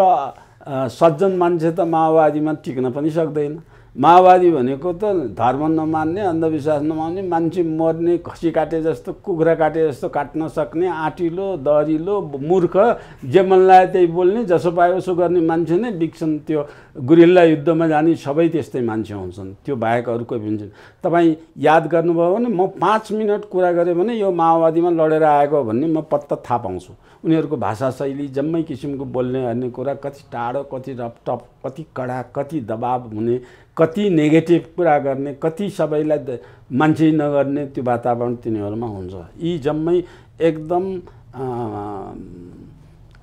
सज्जन मान्छे त माओवादीमा टिक्न पनि सक्दैन। माओवादी भनेको त धर्म नमान्ने, अन्धविश्वास नमान्ने, मान्छे मर्ने, खसी काटे जस्तो, कुखुरा काटे जस्तो काट्न सक्ने, आँटिलो, दरिलो, मूर्ख, जे मन लाग्यो त्यही बोल्ने, जसो पायो उसो गर्ने मान्छे नै बिक्छन्। त्यो गुरिल्ला युद्धमा जाने सबै त्यस्तै मान्छे हुन्छन्। त्यो बाहेक अरू कोही पनि छैन। तपाईँ याद गर्नुभयो भने म 5 मिनट कुरा गरेँ भने यो माओवादीमा लडेर आएको भन्ने म पत्ता थाहा पाउँछु। उनीहरूको भाषा शैली, जम्मै किसिमको बोल्ने हर्ने कुरा, कति टाढो, कति रपटप, कति कडा, कति दबाब हुने, कति नेगेटिभ कुरा गर्ने, कति सबैलाई मान्छे नगर्ने, त्यो वातावरण तिनीहरूमा हुन्छ। यी जम्मै एकदम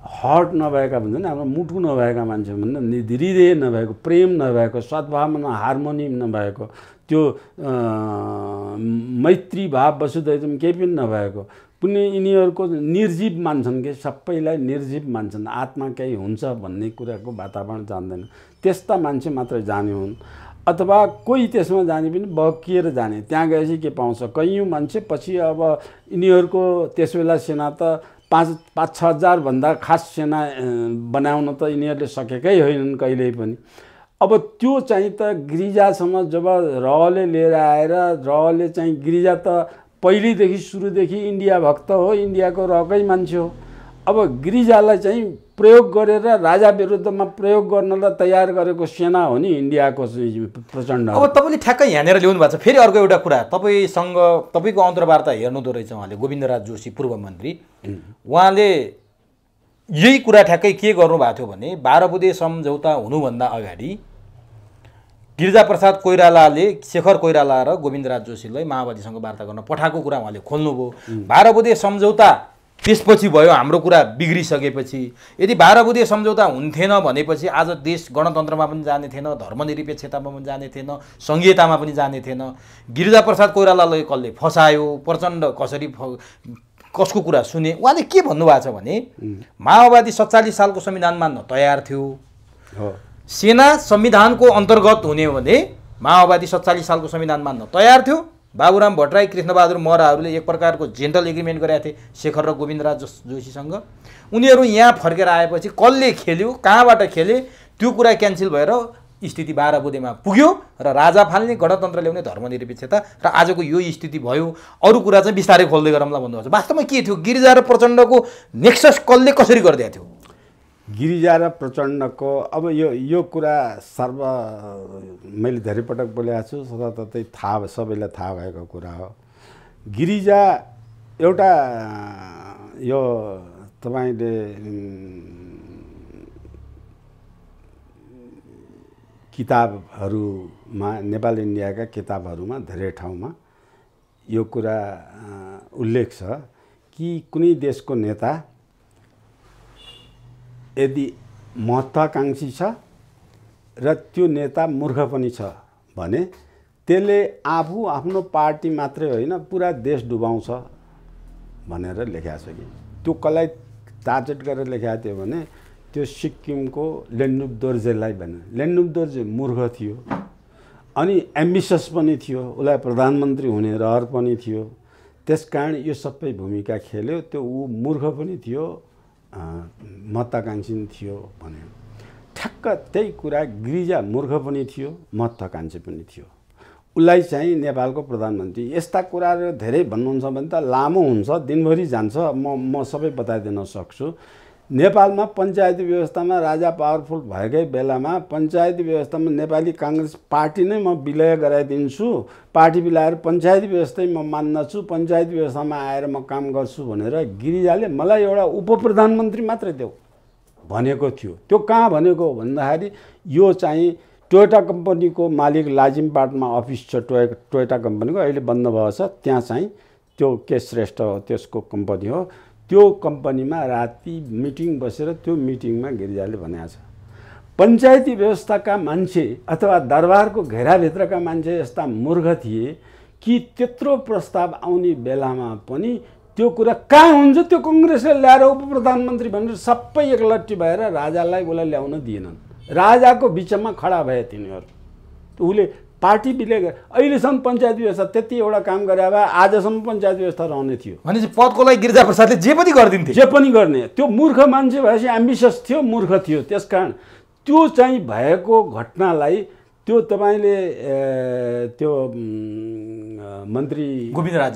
हर्ट नभएका भन्छ नि, हाम्रो मुटु नभएका मान्छे भन्दा हृदय नभएको, प्रेम नभएको, सद्भावना, हार्मोनी नभएको, त्यो मैत्री भाव, वसुधैवम केही पनि नभएको, कुनै यिनीहरूको निर्जीव मान्छन् कि सबैलाई निर्जीव मान्छन्। आत्मा केही हुन्छ भन्ने कुराको वातावरण जान्दैन। त्यस्ता मान्छे मात्रै जाने हुन्, अथवा कोही त्यसमा जाने पनि बकिएर जाने। त्यहाँ गएपछि के पाउँछ? कैयौँ मान्छे। पछि अब यिनीहरूको त्यसबेला सेना त 5-6 हजार भन्दा खास सेना बनाउन त यिनीहरूले सकेकै होइनन् कहिल्यै पनि। अब त्यो चाहिँ त गिरिजासम्म जब रहले लिएर आएर, रहले चाहिँ गिरिजा त पहिलेदेखि सुरुदेखि इन्डिया भक्त हो, इन्डियाको रहकै मान्छे हो। अब गिरिजालाई चाहिँ प्रयोग गरेर राजा विरुद्धमा प्रयोग गर्नलाई तयार गरेको सेना हो नि इन्डियाको प्रचण्ड। अब तपाईँले ठ्याक्कै यहाँनिर ल्याउनु भएको छ। फेरि अर्को एउटा कुरा, तपाईँसँग तपाईँको अन्तर्वार्ता हेर्नुहुँदो रहेछ उहाँले, गोविन्दराज जोशी पूर्व मन्त्री, उहाँले यही कुरा ठ्याक्कै के गर्नुभएको थियो भने 12 बुँदे सम्झौता हुनुभन्दा अगाडि गिरिजाप्रसाद कोइरालाले शेखर कोइराला र गोविन्दराज जोशीलाई माओवादीसँग वार्ता गर्न पठाएको कुरा उहाँले खोल्नुभयो। 12 बुँदे सम्झौता त्यसपछि भयो, हाम्रो कुरा बिग्रिसकेपछि। यदि 12 बुँदे सम्झौता हुन्थेन भनेपछि आज देश गणतन्त्रमा पनि जाने थिएन, धर्मनिरपेक्षतामा पनि जाने थिएन, सङ्घीयतामा पनि जाने थिएन। गिरिजाप्रसाद कोइरालालाई कसले फसायो, प्रचण्ड कसरी कसको कुरा सुने, उहाँले के भन्नुभएको छ भने माओवादी 47 सालको संविधान मान्न तयार थियो। सेना संविधानको अन्तर्गत हुने भने माओवादी 47 सालको संविधान मान्न तयार थियो। बाबुराम भट्टराई, कृष्णबहादुर महराहरूले एक प्रकारको जेन्टल एग्रिमेन्ट गरेका थिए शेखर र गोविन्दराज जोशीसँग। उनीहरू यहाँ फर्केर आएपछि कसले खेल्यो, कहाँबाट खेले, त्यो कुरा क्यान्सल भएर स्थिति 12 बुँदेमा पुग्यो र राजा फाल्ने, गणतन्त्र ल्याउने, धर्मनिरपेक्षता र आजको यो स्थिति भयो। अरू कुरा चाहिँ बिस्तारै खोल्दै गरौँला भन्नुभएको छ। वास्तवमा के थियो? गिरिजा र प्रचण्डको नेक्सस कसले कसरी गरिदिएको थियो? गिरिजा र प्रचण्डको अब यो कुरा मैले धेरै पटक बोलेको छु, जताततै थाहा, सबैलाई थाहा भएको कुरा हो। गिरिजा एउटा यो तपाईँले किताबहरूमा, नेपाल इन्डियाका किताबहरूमा धेरै ठाउँमा यो कुरा उल्लेख छ कि कुनै देशको नेता यदि महत्त्वाकांक्षी छ र त्यो नेता मूर्ख पनि छ भने त्यसले आफू आफ्नो पार्टी मात्रै होइन पुरा देश डुबाउँछ भनेर लेखेको छ कि त्यो कसलाई टार्गेट गरेर लेखेको थियो भने त्यो सिक्किमको लेन्डुप दोर्जेलाई भने लेन्डुप दोर्जे मूर्ख थियो अनि एम्बिसियस पनि थियो, उसलाई प्रधानमन्त्री हुने रहर पनि थियो, त्यसकारण यो सबै भूमिका खेल्यो। त्यो ऊ मूर्ख पनि थियो, महत्त्वाकांक्षी पनि थियो भने ठ्याक्क त्यही कुरा गिरिजा मूर्ख पनि थियो, महत्त्वाकांक्षी पनि थियो। उसलाई चाहिँ नेपालको प्रधानमन्त्री यस्ता कुराहरू धेरै भन्नुहुन्छ भने त लामो हुन्छ, दिनभरि जान्छ, म सबै बताइदिन सक्छु। नेपालमा पञ्चायती व्यवस्थामा राजा पावरफुल भएकै बेलामा पञ्चायती व्यवस्थामा नेपाली काङ्ग्रेस पार्टी नै म विलय गराइदिन्छु, पार्टी विलयर पञ्चायती व्यवस्थै म मान्दछु, पञ्चायती व्यवस्थामा आएर म काम गर्छु भनेर गिरिजाले मलाई एउटा उपप्रधानमन्त्री मात्रै देऊ भनेको थियो। त्यो कहाँ भनेको भन्दाखेरि यो चाहिँ टोयोटा कम्पनीको मालिक लाजिमपाटमा अफिस छ, टोयोटा कम्पनीको, अहिले बन्द भएको छ, त्यहाँ चाहिँ त्यो के श्रेष्ठ हो त्यसको कम्पनी हो। त्यो कम्पनीमा राति मिटिङ बसेर त्यो मिटिङमा गिरिजाले भनेको छ पञ्चायती व्यवस्थाका मान्छे अथवा दरबारको घेराभित्रका मान्छे यस्ता मूर्ख थिए कि त्यत्रो प्रस्ताव आउने बेलामा पनि त्यो कुरा कहाँ हुन्छ त्यो कङ्ग्रेसले ल्याएर उपप्रधानमन्त्री भनेर सबै एकलट्टी भएर राजालाई उसलाई ल्याउन दिएनन्। राजाको बिचमा खडा भए तिनीहरू। उसले पार्टी विलय गरे। अहिलेसम्म पञ्चायत व्यवस्था त्यति एउटा काम गरे भए आजसम्म पञ्चायत व्यवस्था रहने थियो। भनेपछि पदको लागि गिरिजाप्रसादले जे पनि गरिदिन्थे, जे पनि गर्ने। त्यो मूर्ख मान्छे भएपछि एम्बिसियस थियो, मूर्ख थियो। त्यसकारण त्यो चाहिँ भएको घटनालाई त्यो तपाईँले त्यो मन्त्री गोविन्दराज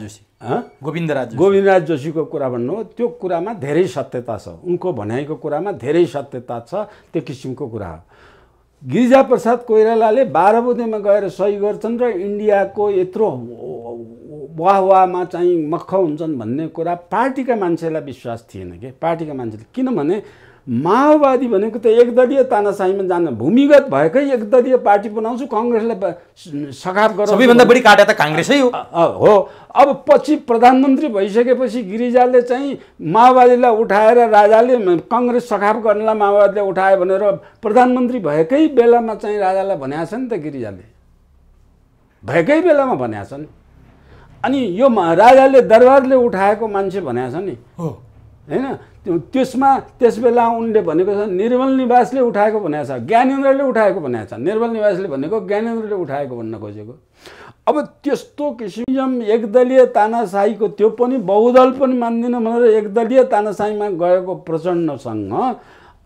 जोशीको कुरा भन्नु, त्यो कुरामा धेरै सत्यता छ, उनको भनाइको कुरामा धेरै सत्यता छ, त्यो किसिमको कुरा हो। गिरिजाप्रसाद कोइरालाले 12 बुँदेमा गएर सही गर्छन् र इन्डियाको यत्रो वाहवाहमा चाहिँ मक्ख हुन्छन् भन्ने कुरा पार्टीका मान्छेलाई विश्वास थिएन के, पार्टीका मान्छेले। किनभने माओवादी भनेको त एकदलीय तानाशाहीमा जान्न, भूमिगत भएकै एकदलीय पार्टी बनाउँछु, कङ्ग्रेसलाई सखाप गराउँछु, सबैभन्दा बढी काटे त काङ्ग्रेसै हो। अब पछि प्रधानमन्त्री भइसकेपछि गिरिजाले चाहिँ माओवादीलाई उठाएर राजाले कङ्ग्रेस सखाप गर्नलाई माओवादीलाई उठायो भनेर प्रधानमन्त्री भएकै बेलामा चाहिँ राजालाई भनेको छ नि त, गिरिजाले भएकै बेलामा भनेको छ नि। अनि यो राजाले दरबारले उठाएको मान्छे भनेको छ नि होइन, त्यसमा त्यसबेला उनले भनेको छ निर्मल निवासले उठाएको भनेको छ, ज्ञानेन्द्रले उठाएको भनेको छ। निर्मल निवासले भनेको ज्ञानेन्द्रले उठाएको भन्न खोजेको। अब त्यस्तो किसिम एकदलीय तानाशाहीको, त्यो पनि बहुदल पनि मान्दिन भनेर एकदलीय तानाशाहीमा गएको प्रचण्डसँग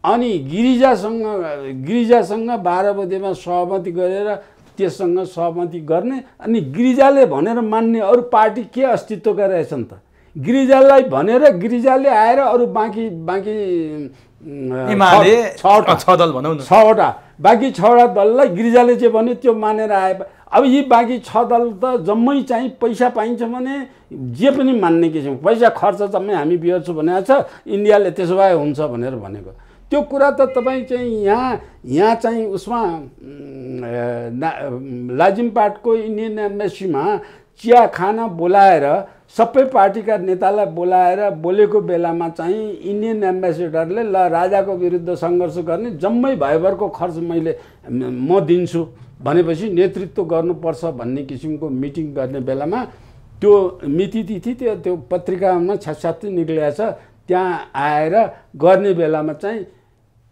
अनि गिरिजासँग 12 बुँदेमा सहमति गरेर त्यससँग सहमति गर्ने अनि गिरिजाले भनेर मान्ने अरू पार्टी के अस्तित्वका रहेछन् त? गिरिजालाई भनेर गिरिजाले आएर अरू बाँकी छवटा बाँकी 6वटा दललाई गिरिजाले जे भन्यो त्यो मानेर आए। अब यी बाँकी 6 दल त जम्मै चाहिँ पैसा पाइन्छ भने जे पनि मान्ने किसिम, पैसा खर्च जम्मै हामी बिहोर्छु भनेको छ, इन्डियाले त्यसो भए हुन्छ भनेर भनेको। त्यो कुरा त तपाईँ चाहिँ यहाँ चाहिँ उसमा लाजिमपाटको इन्डियन एम्बेसीमा चिया खाना बोलाएर सबै पार्टीका नेतालाई बोलाएर बोलेको बेलामा चाहिँ इन्डियन एम्बेसेडरले ल राजाको विरुद्ध सङ्घर्ष गर्ने जम्मै भयभरको खर्च म दिन्छु भनेपछि नेतृत्व गर्नुपर्छ भन्ने किसिमको मिटिङ गर्ने बेलामा त्यो मिति तिथि त्यो पत्रिकामा छ्यापछ्याप्ती निक्लेको छ, त्यहाँ आएर गर्ने बेलामा चाहिँ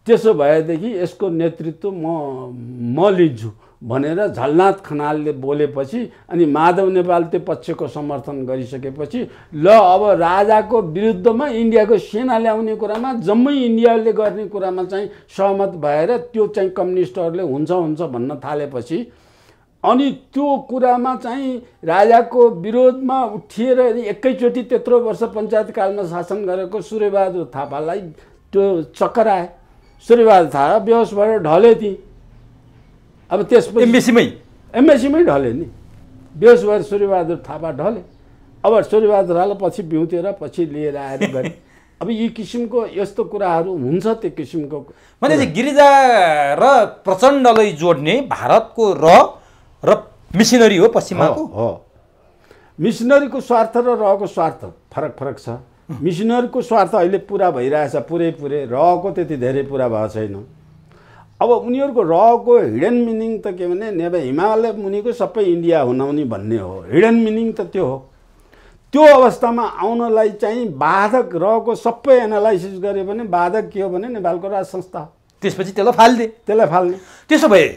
त्यसो भएदेखि यसको नेतृत्व म लिन्छु भनेर झलनाथ खनालले बोलेपछि अनि माधव नेपाल त्यो पक्षको समर्थन गरिसकेपछि ल अब राजाको विरुद्धमा इन्डियाको सेना ल्याउने कुरामा जम्मै इन्डियाले गर्ने कुरामा चाहिँ सहमत भएर त्यो चाहिँ कम्युनिस्टहरूले हुन्छ भन्न थालेपछि अनि त्यो कुरामा चाहिँ राजाको विरोधमा उठिएर एकैचोटि त्यत्रो वर्ष पञ्चायतकालमा शासन गरेको सूर्यबहादुर थापालाई त्यो चक्कर आयो। सूर्यबहादुर थापा बेहोस भएर ढले ती। अब त्यसपछि एमबेसीमै ढले नि, बेहोस भएर सूर्यबहादुर थापा ढले। अब सूर्यबहादुर थापालाई पछि बिउतेर पछि लिएर आएर गरे। अब यी किसिमको यस्तो कुराहरू हुन्छ त्यो किसिमको। भनेपछि गिरिजा र प्रचण्डलाई जोड्ने भारतको र मिसनरी हो पश्चिमाको हो। मिसनरीको स्वार्थ र रहको स्वार्थ फरक छ। मिसनरीको स्वार्थ अहिले पुरा भइरहेछ पुरै रहको त्यति धेरै पुरा भएको छैन। अब उनीहरूको रहको हिडन मिनिङ त के भने हिमालय मुनिको सबै इन्डिया हुनाउने भन्ने हो। हिडन मिनिङ त त्यो हो। त्यो अवस्थामा आउनलाई चाहिँ बाधक रहको सबै एनालाइसिस गरे भने बाधक के हो भने नेपालको राज संस्था। त्यसपछि त्यसलाई फाल्ने। त्यसो भए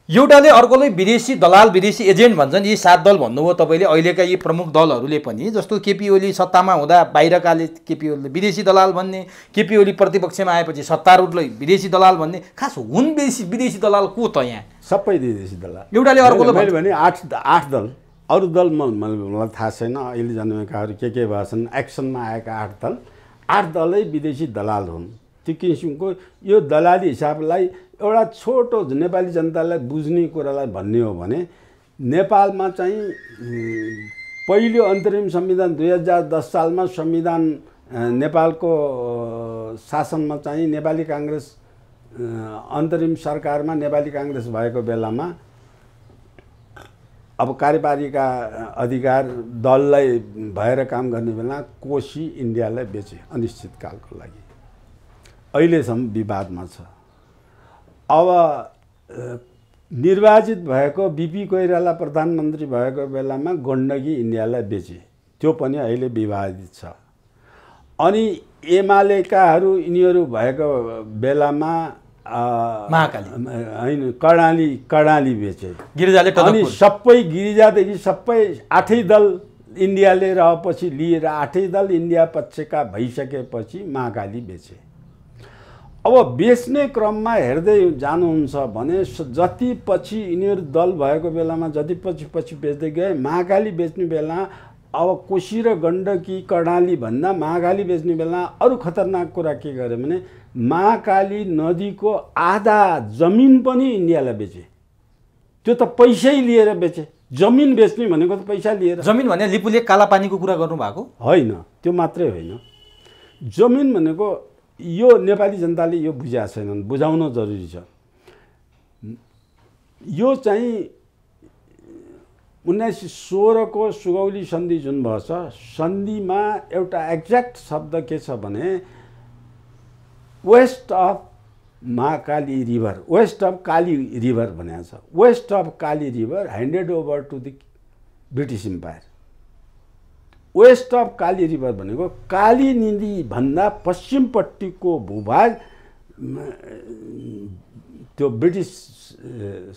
एउटाले अर्कोलाई विदेशी दलाल विदेशी एजेन्ट भन्छन्। यी 7 दल भन्नुभयो तपाईँले। अहिलेका यी प्रमुख दलहरूले पनि जस्तो केपी ओली सत्तामा हुँदा बाहिरकाले केपी ओलीले विदेशी दलाल भन्ने, केपी ओली प्रतिपक्षमा आएपछि सत्तारूढलाई विदेशी दलाल भन्ने। खास हुन् विदेशी दलाल को त यहाँ? सबै विदेशी दलाल। एउटाले अर्कोलाई मैले भने 8 दल। अरू दल मलाई थाहा छैन। अहिले जन्मेकाहरू के भएछन् एक्सनमा आएका 8 दलै विदेशी दलाल हुन्। त्यो किसिमको यो दलाली हिसाबलाई एउटा छोटो नेपाली जनतालाई बुझ्ने कुरालाई भन्ने हो भने नेपालमा चाहिँ पहिलो अन्तरिम संविधान 2010 सालमा संविधान नेपालको शासनमा चाहिँ नेपाली काङ्ग्रेस अन्तरिम सरकारमा नेपाली काङ्ग्रेस भएको बेलामा अब कार्यपालिका अधिकार दललाई भएर काम गर्ने बेला कोशी इन्डियालाई बेचे अनिश्चितकालको लागि। अहिलेसम्म विवादमा छ। अब निर्वाचित भएको बिपी कोइराला प्रधानमन्त्री भएको बेलामा गण्डकी इन्डियालाई बेचे। त्यो पनि अहिले विवादित छ। अनि एमालेकाहरू यिनीहरू भएको बेलामा महाकाली होइन कर्णाली बेचे। गिरिजाले अनि सबै गिरिजादेखि सबै 8 दल इन्डियाले रहेपछि लिएर 8 दल इन्डिया पक्षका भइसकेपछि महाकाली बेचे। अब बेच्ने क्रममा हेर्दै जानुहुन्छ भने जति पछि यिनीहरू दल भएको बेलामा जति पछि बेच्दै गए महाकाली बेच्ने बेला अब कोशी र गण्डकी कर्णाली भन्दा महाकाली बेच्ने बेला अरू खतरनाक कुरा के गर्यो भने महाकाली नदीको आधा जमिन पनि इन्डियालाई बेचे। त्यो त पैसै लिएर बेचे। जमिन बेच्ने भनेको त पैसा लिएर। जमिन भने लिपुले कालापानीको कुरा गर्नुभएको होइन। त्यो मात्रै होइन। जमिन भनेको यो नेपाली जनताले यो बुझाएको छैनन्। बुझाउन जरुरी छ। यो चाहिँ 1916 को सुगौली सन्धि जुन भएछ सन्धिमा एउटा एक्ज्याक्ट शब्द के छ भने west of Mahakali river, west of Kali river भनेको छ। West of Kali river handed over to the British Empire. West of Kali river भनेको काली नदी भन्दा पश्चिमपट्टिको भूभाग त्यो ब्रिटिस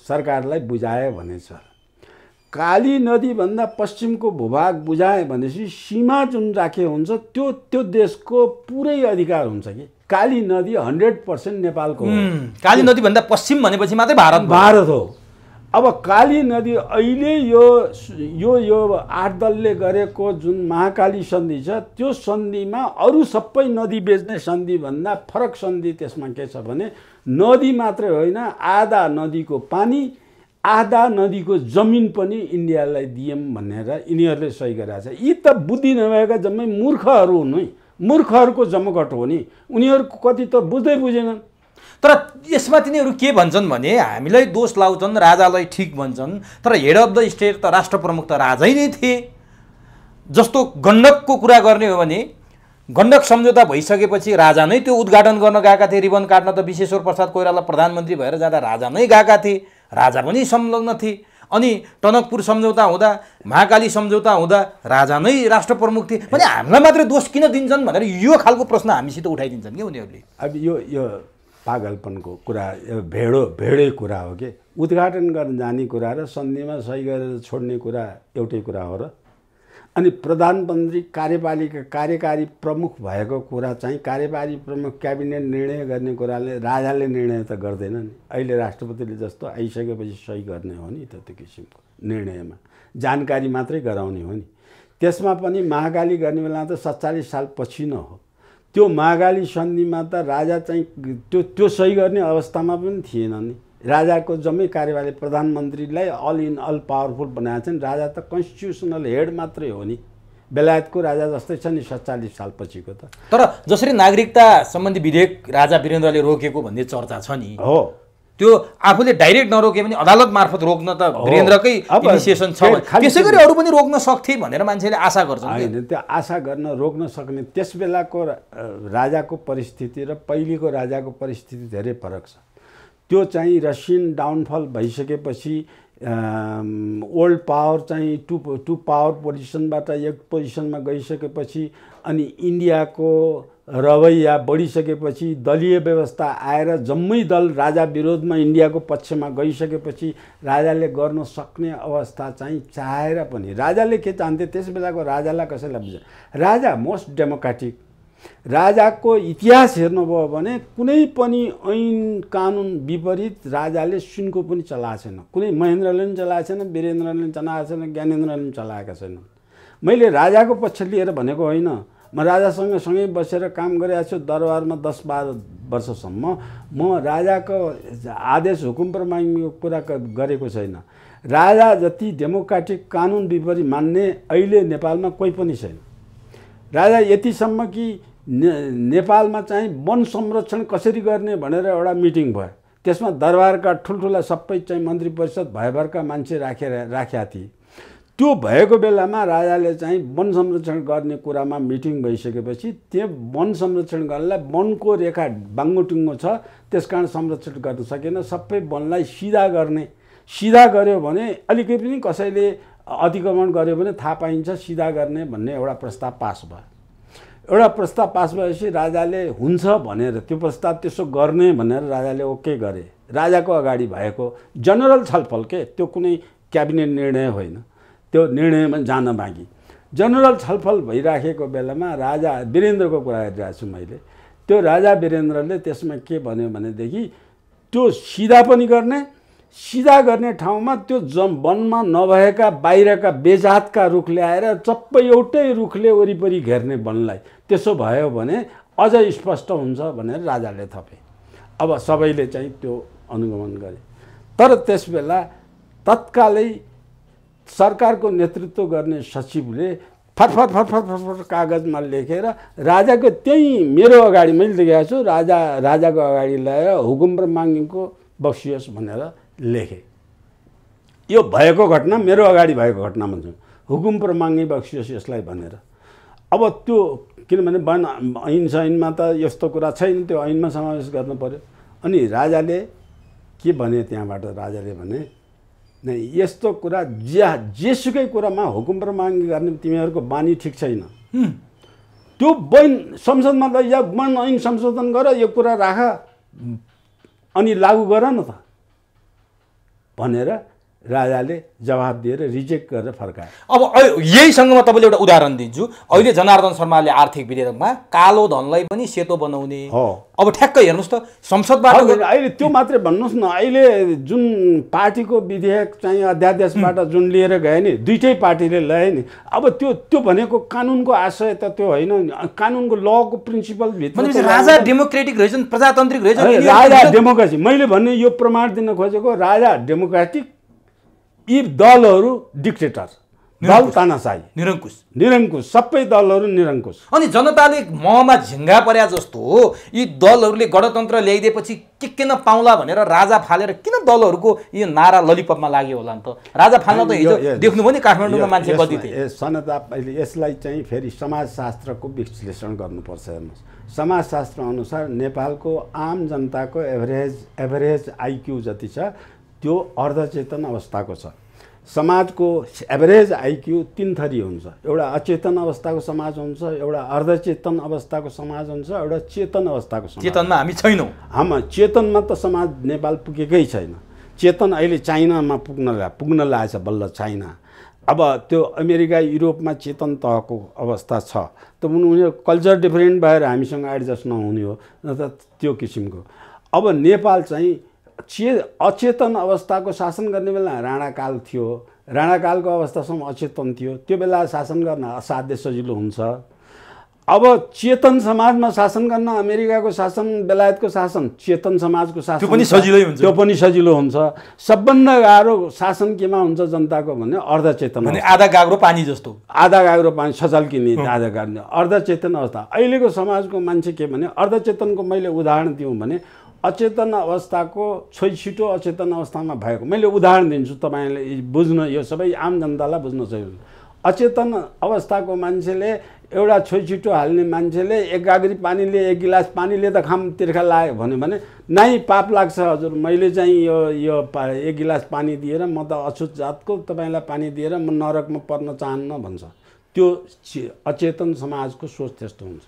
सरकारलाई बुझाए भनेछ। काली नदी भन्दा पश्चिमको भूभाग बुझाए भनेपछि सीमा जुन राखे हुन्छ त्यो देशको पुरै अधिकार हुन्छ कि। काली नदी 100% नेपालको हो। काली नदी भन्दा पश्चिम भनेपछि मात्रै भारत हो। अब काली नदी अहिले यो 8 दलले गरेको जुन महाकाली सन्धि छ त्यो सन्धिमा अरू सबै नदी बेच्ने सन्धि भन्दा फरक सन्धि त्यसमा के छ भने नदी मात्रै होइन आधा नदीको पानी आधा नदीको जमिन पनि इन्डियालाई दियौँ भनेर यिनीहरूले सही गरेका छ। यी त बुद्धि नभएका जम्मै मूर्खहरू हुन् है। मूर्खहरूको जमघट हो नि। उनीहरूको कति त बुझेनन्। तर यसमा तिनीहरू के भन्छन् भने हामीलाई दोष लाउँछन्, राजालाई ठिक भन्छन्, तर हेड अफ द स्टेट त राष्ट्र प्रमुख त राजै नै थिए। जस्तो गण्डकको कुरा गर्ने हो भने गण्डक सम्झौता भइसकेपछि राजा नै त्यो उद्घाटन गर्न गएका थिए। रिबन काट्न त विश्वेश्वर प्रसाद कोइराला प्रधानमन्त्री भएर जाँदा राजा नै गएका थिए। राजा पनि संलग्न थिए। अनि टनकपुर सम्झौता हुँदा महाकाली सम्झौता हुँदा राजा नै राष्ट्र प्रमुख थिए। भने हामीलाई मात्रै दोष किन दिन्छन् भनेर यो खालको प्रश्न हामीसित उठाइदिन्छन् कि उनीहरूले। अब यो पागलपनको कुरा भेडै कुरा हो कि। उद्घाटन गर्न जाने कुरा र सन्धिमा सही गरेर छोड्ने कुरा एउटै कुरा हो र। अनि प्रधानमन्त्री कार्यकारी प्रमुख भएको कुरा चाहिँ कार्यकारी प्रमुख क्याबिनेट निर्णय गर्ने कुराले राजाले निर्णय त गर्दैन नि। अहिले राष्ट्रपतिले जस्तो आइसकेपछि सही गर्ने हो नि त। त्यो किसिमको निर्णयमा जानकारी मात्रै गराउने हो नि। त्यसमा पनि महाकाली गर्ने बेला त 47 साल पछि न हो। त्यो महाकाली सन्धिमा त राजा चाहिँ त्यो सही गर्ने अवस्थामा पनि थिएन नि। राजाको जम्मै कार्यवाही प्रधानमन्त्रीलाई अल इन अल पावरफुल बनाएको छ नि। राजा त कन्स्टिट्युसनल हेड मात्रै हो नि। बेलायतको राजा जस्तै छ नि 47 साल पछिको त। तर जसरी नागरिकता सम्बन्धी विधेयक राजा वीरेन्द्रले रोकेको भन्ने चर्चा छ नि हो। त्यो आफूले डाइरेक्ट नरोके पनि अदालत मार्फत रोक्न त वीरेन्द्रकै इनिसिएसन छ, त्यसै गरी अरू पनि रोक्न सक्थे भनेर मान्छेले आशा गर्छन्। होइन, त्यो आशा गर्न रोक्न सक्ने त्यस बेलाको राजाको परिस्थिति र पहिलेको राजाको परिस्थिति धेरै फरक छ। त्यो चाहिँ रसियन डाउनफल भइसकेपछि ओल्ड पावर चाहिँ टु पावर पोजिसनबाट एक पोजिसनमा गइसकेपछि अनि इन्डियाको रवैया बढिसकेपछि दलीय व्यवस्था आएर जम्मै दल राजा विरोधमा इन्डियाको पक्षमा गइसकेपछि राजाले गर्न सक्ने अवस्था चाहिँ चाहेर पनि राजाले के चाहन्थे त्यस बेलाको राजालाई कसैलाई बुझ्छ। राजा मोस्ट डेमोक्रेटिक, राजाको इतिहास हेर्नुभयो भने कुनै पनि ऐन कानुन विपरीत राजाले सुनको पनि चलाएको छैन। कुनै महेन्द्रले पनि चलाएको छैन, वीरेन्द्रले पनि चलाएको छैन, ज्ञानेन्द्रले पनि चलाएका छैनन्। मैले राजाको पक्ष लिएर भनेको होइन, म राजासँग सँगै बसेर काम गरिरहेको छु दरबारमा 10-12 वर्षसम्म। म राजाको आदेश हुकुम पर माग्नेको कुरा गरेको छैन। राजा जति डेमोक्रेटिक कानुन विपरीत मान्ने अहिले नेपालमा कोही पनि छैन। राजा यतिसम्म कि नेपालमा चाहिँ वन संरक्षण कसरी गर्ने भनेर एउटा मिटिङ भयो, त्यसमा दरबारका ठुल्ठुला सबै चाहिँ मन्त्री परिषद भयभरका मान्छे राखेका थिए। त्यो भएको बेलामा राजाले चाहिँ वन संरक्षण गर्ने कुरामा मिटिङ भइसकेपछि त्यो वन संरक्षण गर्नलाई वनको रेखा बाङ्गोटुङ्गो छ, त्यसकारण संरक्षण गर्न सकेन। सबै वनलाई सिधा गर्ने, सिधा गर्यो भने अलिकति पनि कसैले अतिक्रमण गर्यो भने थाहा पाइन्छ, सिधा गर्ने भन्ने एउटा प्रस्ताव पास भयो। एउटा प्रस्ताव पास भएपछि राजाले हुन्छ भनेर त्यो प्रस्ताव त्यसो गर्ने भनेर राजाले ओके गरे। राजाको अगाडि भएको जनरल छलफल के, त्यो कुनै क्याबिनेट निर्णय होइन, त्यो निर्णयमा जान बाँकी जनरल छलफल भइराखेको बेलामा राजा वीरेन्द्रको कुरा गरिरहेको छु मैले। त्यो राजा वीरेन्द्रले त्यसमा के भन्यो भनेदेखि त्यो सिधा पनि गर्ने, सिधा गर्ने ठाउँमा त्यो वनमा नभएका बाहिरका बेजातका रुख ल्याएर सबै एउटै रुखले वरिपरि घेर्ने वनलाई, त्यसो भयो भने अझ स्पष्ट हुन्छ भनेर राजाले थपे। अब सबैले चाहिँ त्यो अनुगमन गरे। तर त्यस बेला तत्कालै सरकारको नेतृत्व गर्ने सचिवले फटफट फटफट फटफट कागजमा लेखेर राजाको त्यही मेरो अगाडि मैले देखेको छु, राजाको अगाडि ल्याएर हुकुम पर माग्नेको बक्सियोस् भनेर लेखे। यो भएको घटना मेरो अगाडि भएको घटना भन्छ, हुकुम पर माग्ने बक्सियोस् यसलाई भनेर। अब त्यो किनभने ऐनमा त यस्तो कुरा छैन, त्यो ऐनमा समावेश गर्नु पर्यो। अनि राजाले के भने त्यहाँबाट राजाले भने नै यस्तो कुरा जेसुकै कुरामा हुकुम पर माग्ने गर्ने तिमीहरूको बानी ठिक छैन। त्यो वन संसदमा या वन ऐन संशोधन गर, यो कुरा राख अनि लागू गर न त भनेर राजाले जवाफ दिएर रिजेक्ट गरेर फर्काए। अब यहीसँग म तपाईँले एउटा उदाहरण दिन्छु। अहिले जनार्दन शर्माले आर्थिक विधेयकमा कालो धनलाई पनि सेतो बनाउने, अब ठ्याक्कै हेर्नुहोस् त संसदबाट अहिले त्यो मात्रै भन्नुहोस् न, अहिले जुन पार्टीको विधेयक चाहिँ अध्यादेशबाट जुन लिएर गए नि, दुईटै पार्टीले ल्याए नि। अब त्यो भनेको कानुनको आशय त त्यो होइन, कानुनको लको प्रिन्सिपल भित्र राजा डेमोक्रेटिक रहेछन्, प्रजातान्त्रिक रहेछन्। राजा डेमोक्रेसी मैले भन्ने यो प्रमाण दिन खोजेको, राजा डेमोक्रेटिक, यी दलहरू डिक्टेटर, दल तानाशाही, निरङ्कुश, सबै दलहरू निरङ्कुश। अनि जनताले महमा झिङ्गा पर्या जस्तो हो, यी दलहरूले गणतन्त्र ल्याइदिएपछि के न पाउला भनेर राजा फालेर किन दलहरूको यो नारा ललिपपमा लाग्यो होला नि त? राजा फाल्न त हिजो देख्नुभयो नि काठमाडौँमा मान्छे कति थिए। सनता अहिले यसलाई चाहिँ फेरि समाजशास्त्रको विश्लेषण गर्नुपर्छ। हेर्नुहोस्, समाजशास्त्र अनुसार नेपालको आम जनताको एभरेज आइक्यू जति छ त्यो अर्धचेतन अवस्थाको छ। समाजको एभरेज आइक्यू 3 थरी हुन्छ। एउटा अचेतन अवस्थाको समाज हुन्छ, एउटा अर्धचेतन अवस्थाको समाज हुन्छ, एउटा चेतन अवस्थाको समाज। चेतनमा हामी छैनौँ। चेतनमा त समाज नेपाल पुगेकै छैन। चेतन अहिले चाइनामा पुग्न लागेछ बल्ल चाइना। अब त्यो अमेरिका युरोपमा चेतन तहको अवस्था छ। त उनीहरू कल्चर डिफरेन्ट भएर हामीसँग एडजस्ट नहुने हो न त त्यो किसिमको। अब नेपाल चाहिँ अचेतन अवस्थाको शासन गर्ने बेला राणाकाल थियो, राणाकालको अवस्थासम्म अचेतन थियो, त्यो बेला शासन गर्न असाध्य सजिलो हुन्छ। अब चेतन समाजमा शासन गर्न अमेरिकाको शासन, बेलायतको शासन, चेतन समाजको शासन त्यो पनि सजिलै हुन्छ, त्यो पनि सजिलो हुन्छ। सबभन्दा गाह्रो शासन केमा हुन्छ जनताको भने अर्धचेतन, भने आधा गाग्रो पानी जस्तो, आधा गाग्रो पानी सचल्किने, आधा गाग्रो अर्धचेतन अवस्था। अहिलेको समाजको मान्छे के भने अर्धचेतनको मैले उदाहरण दिउँ भने अचेतन अवस्थाको छिटो अचेतन अवस्थामा भएको, मैले उदाहरण दिन्छु तपाईँले बुझ्न, यो सबै आम जनतालाई बुझ्न सकिन्छ। अचेतन अवस्थाको मान्छेले एउटा छिटो हाल्ने मान्छेले एक गाग्री पानीले एक गिलास पानीले त खाम तिर्खा लाग्यो भने नाइ पाप लाग्छ हजुर, मैले चाहिँ यो एक गिलास पानी दिएर म त अछुत जातको तपाईँलाई पानी दिएर म नरकमा पर्न चाहन्न भन्छ। त्यो अचेतन समाजको सोच त्यस्तो हुन्छ।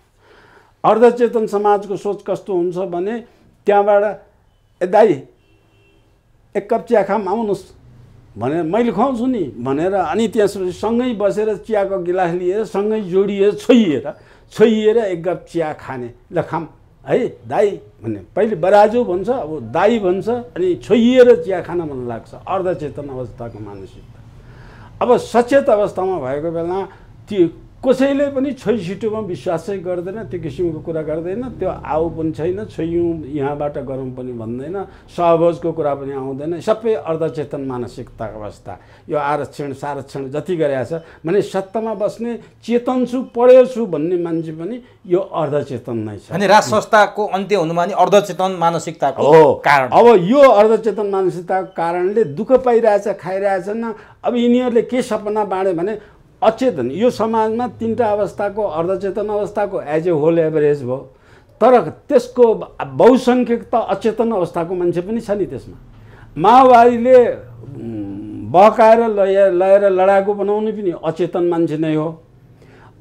अर्धचेतन समाजको सोच कस्तो हुन्छ भने त्यहाँबाट ए दाइ एक कप चिया खाम आउनुहोस् भनेर मैले खुवाउँछु नि भनेर, अनि त्यहाँ सँगै बसेर चियाको गिलास लिएर सँगै जोडिएर छोइएर एक कप चिया खाने, ल खाम है दाइ भन्ने, पहिले बराजु भन्छ अब दाइ भन्छ, अनि छोइएर चिया खान मन लाग्छ। अर्धचेतन अवस्थाको मानसिकता। अब सचेत अवस्थामा भएको बेला त्यो कसैले पनि छिटोमा विश्वासै गर्दैन, त्यो किसिमको कुरा गर्दैन, त्यो आऊ पनि छैन, छोइयौँ यहाँबाट गरौँ पनि भन्दैन, सहभोजको कुरा पनि आउँदैन, सबै अर्धचेतन मानसिकताको अवस्था। यो आरक्षण सारक्षण जति गरेको छ भने सत्तामा बस्ने चेतन छु पढेको छु भन्ने मान्छे पनि यो अर्धचेतन नै छ। अनि राज संस्थाको अन्त्य हुनुमा नि अर्धचेतन मानसिकताको कारण। अब यो अर्धचेतन मानसिकताको कारणले दुःख पाइरहेछ, खाइरहेछन्। अब यिनीहरूले के सपना बाँड्यो भने अचेतन, यो समाजमा तीनटा अवस्थाको अर्धचेतन अवस्थाको एज ए होल एभरेज भयो, तर त्यसको बहुसङ्ख्यक त अचेतन अवस्थाको मान्छे पनि छ नि त्यसमा। माओवादीले बहकाएर लगेर लडाकु बनाउनु पनि अचेतन मान्छे नै हो,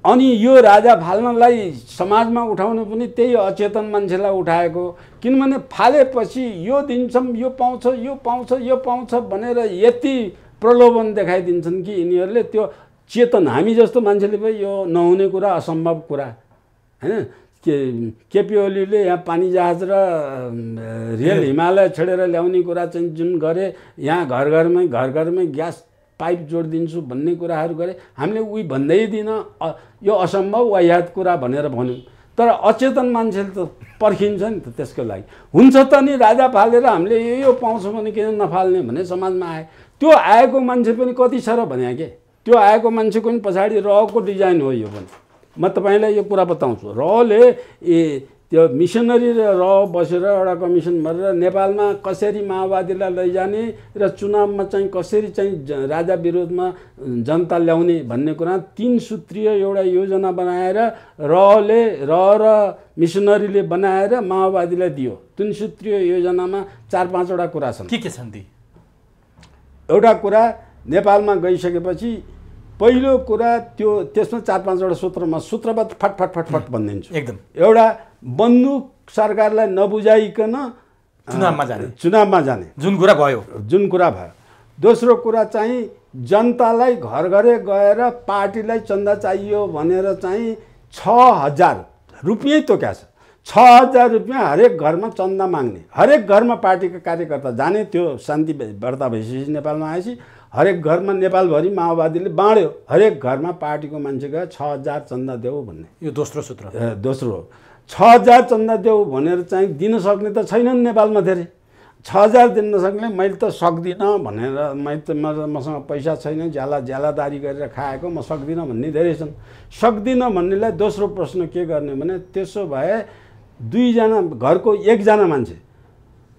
अनि यो राजा फाल्नलाई समाजमा उठाउनु पनि त्यही अचेतन मान्छेलाई उठाएको। किनभने फालेपछि यो दिन्छौँ, यो पाउँछ, यो पाउँछ, यो पाउँछ भनेर यति प्रलोभन देखाइदिन्छन् कि यिनीहरूले त्यो चेतन, हामी जस्तो मान्छेले पनि यो नहुने कुरा, असम्भव कुरा हैन। केपी ओलीले यहाँ पानी जहाज र रेल हिमालय छेडेर ल्याउने कुरा चाहिँ जुन गरे, यहाँ घर घरमै ग्यास पाइप जोडिदिन्छु भन्ने कुराहरू गरे, हामीले उही भन्दै दिन यो असम्भव वाह्यात कुरा भनेर भन्यौँ। तर अचेतन मान्छेले त पर्खिन्छ नि त त्यसको लागि। हुन्छ त नि राजा फालेर हामीले यो पाउँछ भने किन नफाल्ने भन्ने समाजमा आए। त्यो आएको मान्छे पनि कति छ र भने के, त्यो आएको मान्छेको पनि पछाडि रको डिजाइन हो। यो पनि म तपाईँलाई यो कुरा बताउँछु। रले त्यो मिसनरी र बसेर एउटा कमिसन भरेर नेपालमा कसरी माओवादीलाई लैजाने र चुनावमा चाहिँ कसरी चाहिँ राजा विरोधमा जनता ल्याउने भन्ने कुरा 3 सूत्रीय एउटा योजना बनाएर रले र मिसनरीले बनाएर माओवादीलाई दियो। 3 सूत्रीय योजनामा 4-5 वटा कुरा छन्। के छन् ती? एउटा कुरा नेपालमा गइसकेपछि पहिलो कुरा त्यो त्यसमा 4-5 वटा सूत्रबद्ध फट भनिदिन्छु। एकदम एउटा बन्दुक सरकारलाई नबुझाइकन चुनावमा जाने जुन कुरा भयो। दोस्रो कुरा चाहिँ जनतालाई घर घरै गएर पार्टीलाई चन्दा चाहियो भनेर चाहिँ 6000 रुपियाँ तोक्या छ। 6000 रुपियाँ हरेक घरमा चन्दा माग्ने, हरेक घरमा पार्टीका कार्यकर्ता जाने। त्यो शान्ति वार्ता भइसकेपछि नेपालमा आएपछि हरेक घरमा नेपालभरि माओवादीले बाँड्यो, हरेक घरमा पार्टीको मान्छे गयो 6000 चन्दा देऊ भन्ने। यो दोस्रो सूत्र। दोस्रो 6000 चन्दा देऊ भनेर चाहिँ दिन सक्ने त छैनन् नेपालमा धेरै। 6000 दिन नसक्ने मैले त सक्दिनँ भनेर, मसँग पैसा छैन, ज्यालादारी गरेर खाएको, म सक्दिनँ भन्ने धेरै छन्। सक्दिनँ भन्नेलाई दोस्रो प्रश्न के गर्ने भने त्यसो भए घरको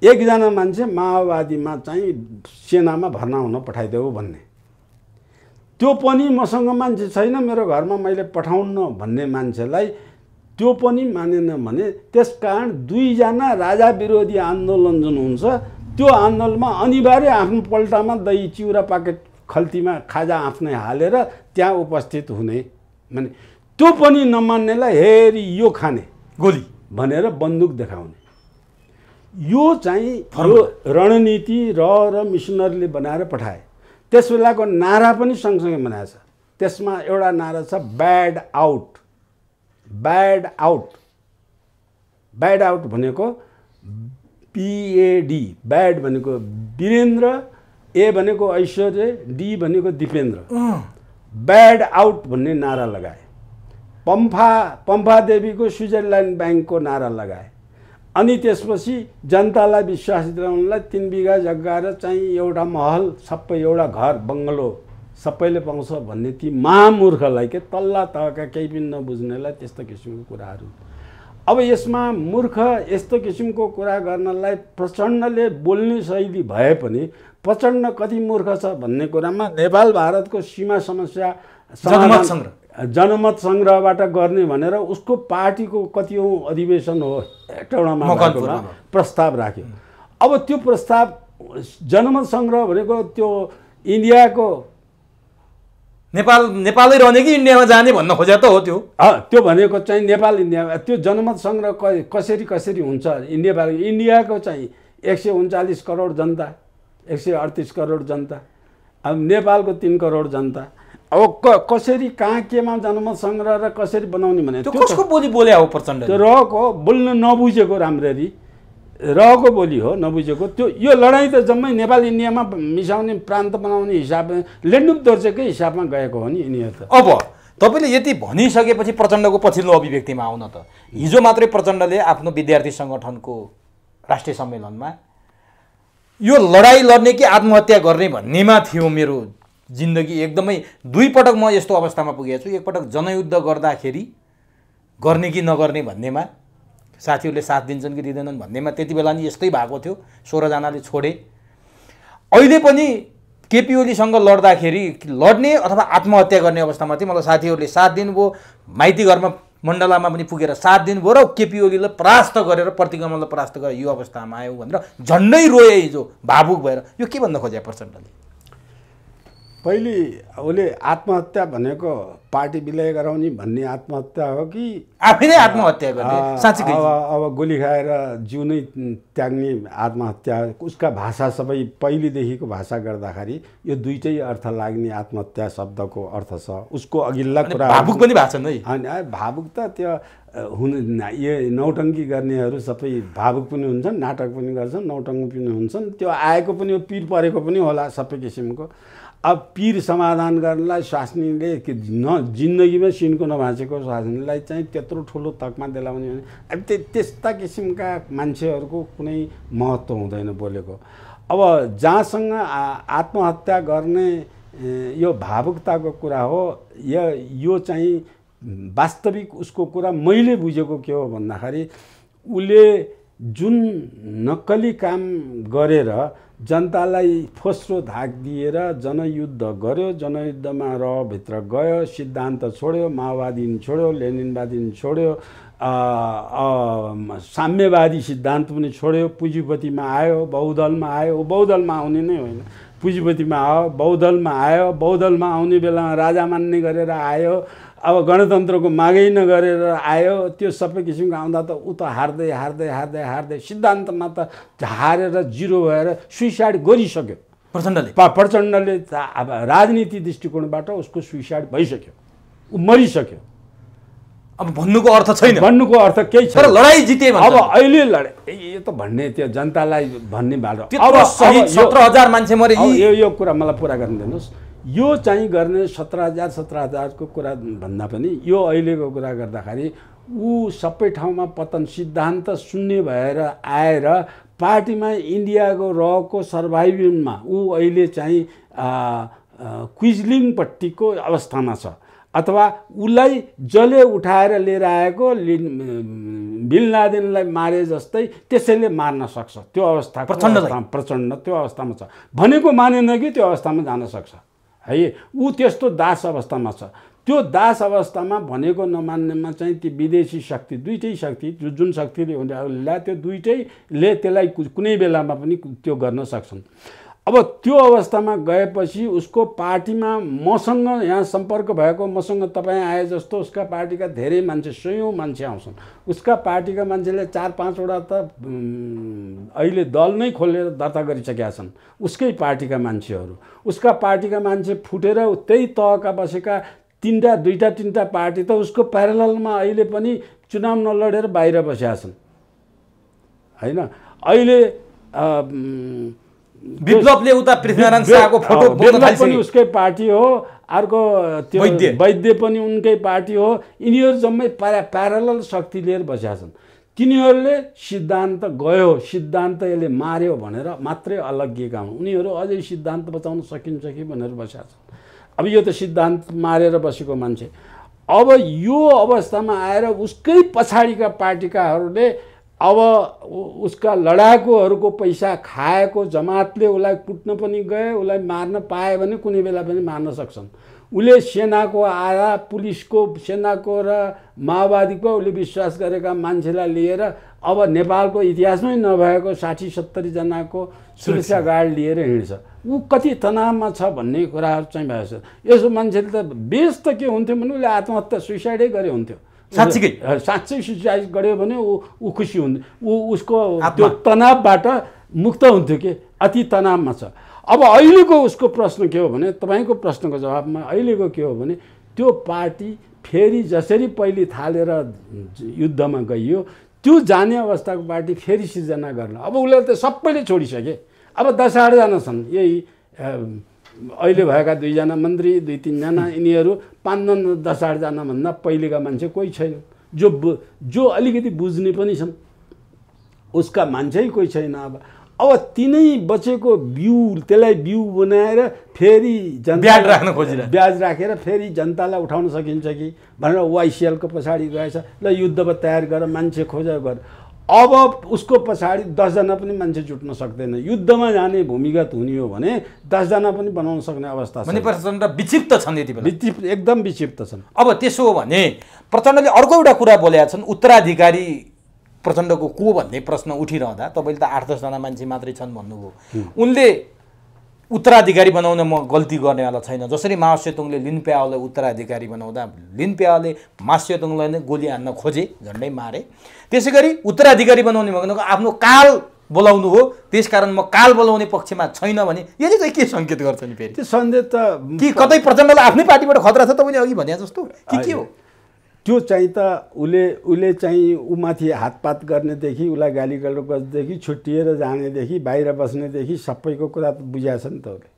एकजना मान्छे माओवादीमा चाहिँ सेनामा भर्ना हुन पठाइदेऊ भन्ने। त्यो पनि मसँग मान्छे छैन, मेरो घरमा मैले पठाउन्न भन्ने मान्छेलाई त्यो पनि मानेन भने त्यसकारण 2 जना राजा विरोधी आन्दोलन जुन हुन्छ त्यो आन्दोलनमा अनिवार्य आफ्नो पल्टामा दही चिउरा पाकेट खल्तीमा खाजा आफ्नै हालेर त्यहाँ उपस्थित हुने। भने त्यो पनि नमान्नेलाई हेरी यो खाने गोली भनेर बन्दुक देखाउने। यो चाहिँ यो रणनीति र मिसनरीले बनाएर पठाए। त्यस बेलाको नारा पनि सँगसँगै बनाएको छ। त्यसमा एउटा नारा छ ब्याड आउट। ब्याड आउट भनेको PAD, ब्याड भनेको वीरेन्द्र, ए भनेको ऐश्वर्य, डी भनेको दिपेन्द्र। ब्याड आउट भन्ने नारा लगाए। पम्फा देवीको स्विजरल्यान्ड ब्याङ्कको नारा लगाए। अनि त्यसपछि जनतालाई विश्वास दिलाउनलाई 3 बिघा जग्गा र चाहिँ एउटा महल, सबै एउटा घर बङ्गलो सबैले पाउँछ भन्ने ती महामूर्खलाई के तल्ला तहका केही पनि नबुझ्नेलाई त्यस्तो किसिमको कुराहरू। अब यसमा मूर्ख यस्तो किसिमको कुरा गर्नलाई प्रचण्डले बोल्ने शैली भए पनि प्रचण्ड कति मूर्ख छ भन्ने कुरामा नेपाल भारतको सीमा समस्या जनमत सङ्ग्रहबाट गर्ने भनेर उसको पार्टीको कतिौँ अधिवेशन हो हेटौडामा प्रस्ताव राख्यो। अब त्यो प्रस्ताव जनमत सङ्ग्रह भनेको त्यो इन्डियाको नेपालै रहने कि इन्डियामा जाने भन्न खोजे त हो त्यो। त्यो भनेको चाहिँ नेपाल इन्डिया त्यो जनमत सङ्ग्रह कसरी हुन्छ इन्डियाको चाहिँ 139 करोड जनता 138 करोड जनता अब नेपालको 3 करोड जनता अब कसरी कहाँ केमा जनमत सङ्ग्रह र कसरी बनाउने भने त्यो कसको बोली बोले हो प्रचण्ड त्यो रहेको बोल्न नबुझेको राम्ररी रहेको बोली हो नबुझेको त्यो यो लडाइँ त जम्मै नेपाल इन्डियामा मिसाउने प्रान्त बनाउने हिसाबमा लेन्डुप दोर्जेकै हिसाबमा गएको हो नि यिनीहरू त। अब तपाईँले यति भनिसकेपछि प्रचण्डको पछिल्लो अभिव्यक्तिमा आउन त हिजो मात्रै प्रचण्डले आफ्नो विद्यार्थी सङ्गठनको राष्ट्रिय सम्मेलनमा यो लडाइँ लड्ने कि आत्महत्या गर्ने भन्नेमा थियो मेरो जिन्दगी एकदमै 2 पटक म यस्तो अवस्थामा पुगेको छु। एकपटक जनयुद्ध गर्दाखेरि गर्ने कि नगर्ने भन्नेमा साथीहरूले साथ दिन्छन् कि दिँदैनन् भन्नेमा त्यति बेला नि यस्तै भएको थियो 16 जनाले छोडे। अहिले पनि केपी ओलीसँग लड्दाखेरि लड्ने अथवा आत्महत्या गर्ने अवस्थामा थियो। मलाई साथीहरूले साथ दिनुभयो माइती घरमा मण्डलामा पनि पुगेर साथ दिनुभयो र केपी ओलीलाई परास्त गरेर प्रतिगमनलाई परास्त गरेर यो अवस्थामा आयो भनेर झन्डै रोए हिजो भावुक भएर। यो के भन्न खोजे प्रचण्डले? पहिले उसले आत्महत्या भनेको पार्टी विलय गराउने भन्ने आत्महत्या हो कि आफै नै आत्महत्या गर्ने साँच्चै? अब गोली खाएर जिउ नै त्याग्ने आत्महत्या उसका भाषा सबै पहिलेदेखिको भाषा गर्दाखेरि यो दुईटै अर्थ लाग्ने आत्महत्या शब्दको अर्थ छ। उसको अघिल्ला कुरा भावुक पनि भएको छ नि। अनि भावुक त त्यो यो नौटङ्की गर्नेहरू सबै भावुक पनि हुन्छन् नाटक पनि गर्छन् नौटङ्की पनि हुन्छन्। त्यो आएको पनि पिर परेको पनि होला सबै किसिमको। अब पीर समाधान गर्नलाई स्वास्नीले जिन्दगीमा सिनको नभाँचेको स्वास्नीलाई चाहिँ त्यत्रो ठुलो तकमा दिलाउने भने अब त्यस्ता किसिमका मान्छेहरूको कुनै महत्त्व हुँदैन बोलेको। अब जहाँसँग आत्महत्या गर्ने यो भावुकताको कुरा हो यो चाहिँ वास्तविक उसको कुरा मैले बुझेको के हो भन्दाखेरि उसले जुन नक्कली काम गरेर जनतालाई फोस्रो धाक दिएर जनयुद्ध गर्यो, जनयुद्धमा भित्र गयो, सिद्धान्त छोड्यो, माओवादी छोड्यो, लेनिनवादी छोड्यो, साम्यवादी सिद्धान्त पनि छोड्यो, पुँजीपतिमा आयो, बहुदलमा आयो। बहुदलमा आउने नै होइन, पुँजीपतिमा आयो, बहुदलमा आयो। बहुदलमा आउने बेलामा राजा मान्ने गरेर आयो। अब गणतन्त्रको मागै नगरेर आयो। त्यो सबै किसिमको आउँदा त ऊ त हार्दै हार्दै हार्दै हार्दै सिद्धान्तमा त हारेर जिरो भएर सुइसाइड गरिसक्यो प्रचण्डले। अब राजनीति दृष्टिकोणबाट उसको सुइसाइड भइसक्यो, ऊ मरिसक्यो। अब भन्नुको अर्थ छैन, भन्नुको अर्थ केही छैन। तर लडाई जिते अब अहिले लडाई यो त भन्ने त्यो जनतालाई भन्ने बाटो। अब 17,000 मान्छे मरे। यो कुरा मलाई पुरा गर्न दिनुहोस्। यो चाहिँ गर्ने 17,000 को कुरा भन्दा पनि यो अहिलेको कुरा गर्दाखेरि ऊ सबै ठाउँमा पतन सिद्धान्त शून्य भएर आएर पार्टीमा इन्डियाको रहेको सर्भाइभलमा ऊ अहिले चाहिँ क्विजलिङपट्टिको अवस्थामा छ। अथवा उसलाई जसले उठाएर लिएर आएको बिन लादेनलाई मारे जस्तै त्यसैले मार्न सक्छ। त्यो अवस्था प्रचण्ड त्यो अवस्थामा छ। भनेको मानेन कि त्यो अवस्थामा जान सक्छ है। ऊ त्यस्तो दास अवस्थामा छ। त्यो दास अवस्थामा भनेको नमान्नेमा चाहिँ ती विदेशी शक्ति दुईटै शक्ति जुन शक्तिले ल्याए त्यो दुईटैले त्यसलाई कुनै बेलामा पनि त्यो गर्न सक्छन्। अब त्यो अवस्थामा गएपछि उसको पार्टीमा मसँग यहाँ सम्पर्क भएको मसँग तपाईँ आए जस्तो उसका पार्टीका धेरै मान्छे 100औं मान्छे आउँछन्। उसका पार्टीका मान्छेले 4-5 वटा त अहिले दल नै खोलेर दर्ता गरिसकेका छन् उसकै पार्टीका मान्छेहरू। उसका पार्टीका मान्छे फुटेर त्यही तहका बसेका 2-3 पार्टी त उसको प्यारललमा अहिले पनि चुनाव नलडेर बाहिर बसेका छन् हैन। अहिले विप्लवले उता पृथ्वीनारायण शाहको फोटो पनि उसकै पार्टी हो, अर्को त्यो वैद्य पनि उनकै पार्टी हो। यिनीहरू जम्मै प्यारलल शक्ति लिएर बसेका छन्। तिनीहरूले सिद्धान्त गयो, सिद्धान्त यसले मार्यो भनेर मात्रै अलग्गिएका हुन्। उनीहरू अझै सिद्धान्त बचाउन सकिन्छ कि भनेर बसेका छन्। अब यो त सिद्धान्त मारेर बसेको मान्छे। अब यो अवस्थामा आएर उसकै पछाडिका पार्टीकाहरूले अब उसका लडाकुहरूको पैसा खाएको जमातले उसलाई कुट्न पनि गए, उसलाई मार्न पाए भने कुनै बेला पनि मार्न सक्छन्। उसले सेनाको आधा पुलिसको सेनाको र माओवादीको उसले विश्वास गरेका मान्छेलाई लिएर अब नेपालको इतिहासमै नभएको 60-70 जनाको सुरक्षा गार्ड लिएर हिँड्छ। ऊ कति तनावमा छ भन्ने कुराहरू चाहिँ भएको छ। यसो मान्छेले त बेस त के हुन्थ्यो भने उसले आत्महत्या सुइसाइडै गरे हुन्थ्यो। साँच्चै सुइसाइड गर्यो भने ऊ खुसी हुन्थ्यो, ऊ उसको त्यो तनावबाट मुक्त हुन्थ्यो कि अति तनावमा छ। अब अहिलेको उसको प्रश्न के हो भने, तपाईँको प्रश्नको जवाबमा अहिलेको के हो भने, त्यो पार्टी फेरि जसरी पहिले थालेर युद्धमा गइयो त्यो जाने अवस्थाको पार्टी फेरि सिर्जना गर्न अब उसले त सबैले छोडिसके। अब 10-8 जना छन्, यही अहिले भएका 2 जना मन्त्री, 2-3 जना, यिनीहरू 5-10-8 जना भन्दा पहिलेका मान्छे कोही छैन जो अलिकति बुझ्ने पनि छन्। उसका मान्छे कोही छैन। अब तिनै बचेको बिउ, त्यसलाई बिउ बनाएर फेरि ब्याज राख्न खोजिरहेको, ब्याज राखेर फेरि जनतालाई उठाउन सकिन्छ कि भनेर वाइसिएलको पछाडि गएछ। ल युद्धमा तयार गर, मान्छे खोज गर। अब उसको पछाडि 10 जना पनि मान्छे जुट्न सक्दैन। युद्धमा जाने भूमिगत हुने हो भने 10 जना पनि बनाउन सक्ने अवस्था छ। भने प्रचण्ड विक्षिप्त छन्, यति बेला एकदम विक्षिप्त छन्। अब त्यसो हो भने प्रचण्डले अर्को एउटा कुरा बोलेका छन्, उत्तराधिकारी प्रचण्डको को भन्ने प्रश्न उठिरहँदा तपाईँले त 8-10 जना मान्छे मात्रै छन् भन्नुभयो। उनले उत्तराधिकारी बनाउन म गल्ती गर्नेवाला छैन। जसरी माओ सेतुङले लिनप्याओलाई उत्तराधिकारी बनाउँदा लिनप्याओले मा सेतुङलाई नै गोली हान्न खोजे, झन्डै मारे। त्यसै गरी उत्तराधिकारी बनाउने भनेको आफ्नो काल बोलाउनु हो, त्यसकारण म काल बोलाउने पक्षमा छैन भने यसले चाहिँ के सङ्केत गर्छ नि? फेरि त्यो सन्देश त कि कतै प्रचण्डलाई आफ्नै पार्टीबाट खतरा छ तपाईँले अघि भने जस्तो कि के हो? त्यो चाहिँ त उसले चाहिँ उमाथि हातपात गर्नेदेखि, उसलाई गाली गर्नेदेखि, छुट्टिएर जानेदेखि, बाहिर बस्नेदेखि सबैको कुरा त बुझाएको छ नि त उसले।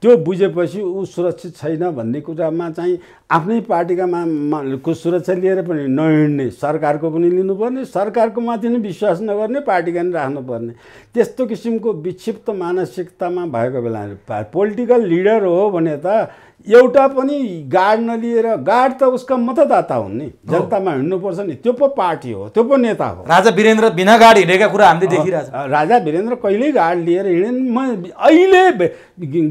त्यो बुझेपछि ऊ सुरक्षित छैन भन्ने कुरामा चाहिँ आफ्नै पार्टीका को सुरक्षा लिएर पनि नहिँड्ने, सरकारको पनि लिनुपर्ने, सरकारको माथि नै विश्वास नगर्ने, पार्टीका पनि राख्नुपर्ने, त्यस्तो किसिमको विक्षिप्त मानसिकतामा भएको बेला पोलिटिकल लिडर हो भने त एउटा पनि गार्ड नलिएर, गार्ड त उसका मतदाता हुन् नि, जनतामा हिँड्नुपर्छ नि, त्यो पो पार्टी हो, त्यो पो नेता हो। राजा वीरेन्द्र बिना गार्ड हिँडेका कुरा हामीले देखिरहेको छ। राजा वीरेन्द्र कहिल्यै गार्ड लिएर हिँडेन। अहिले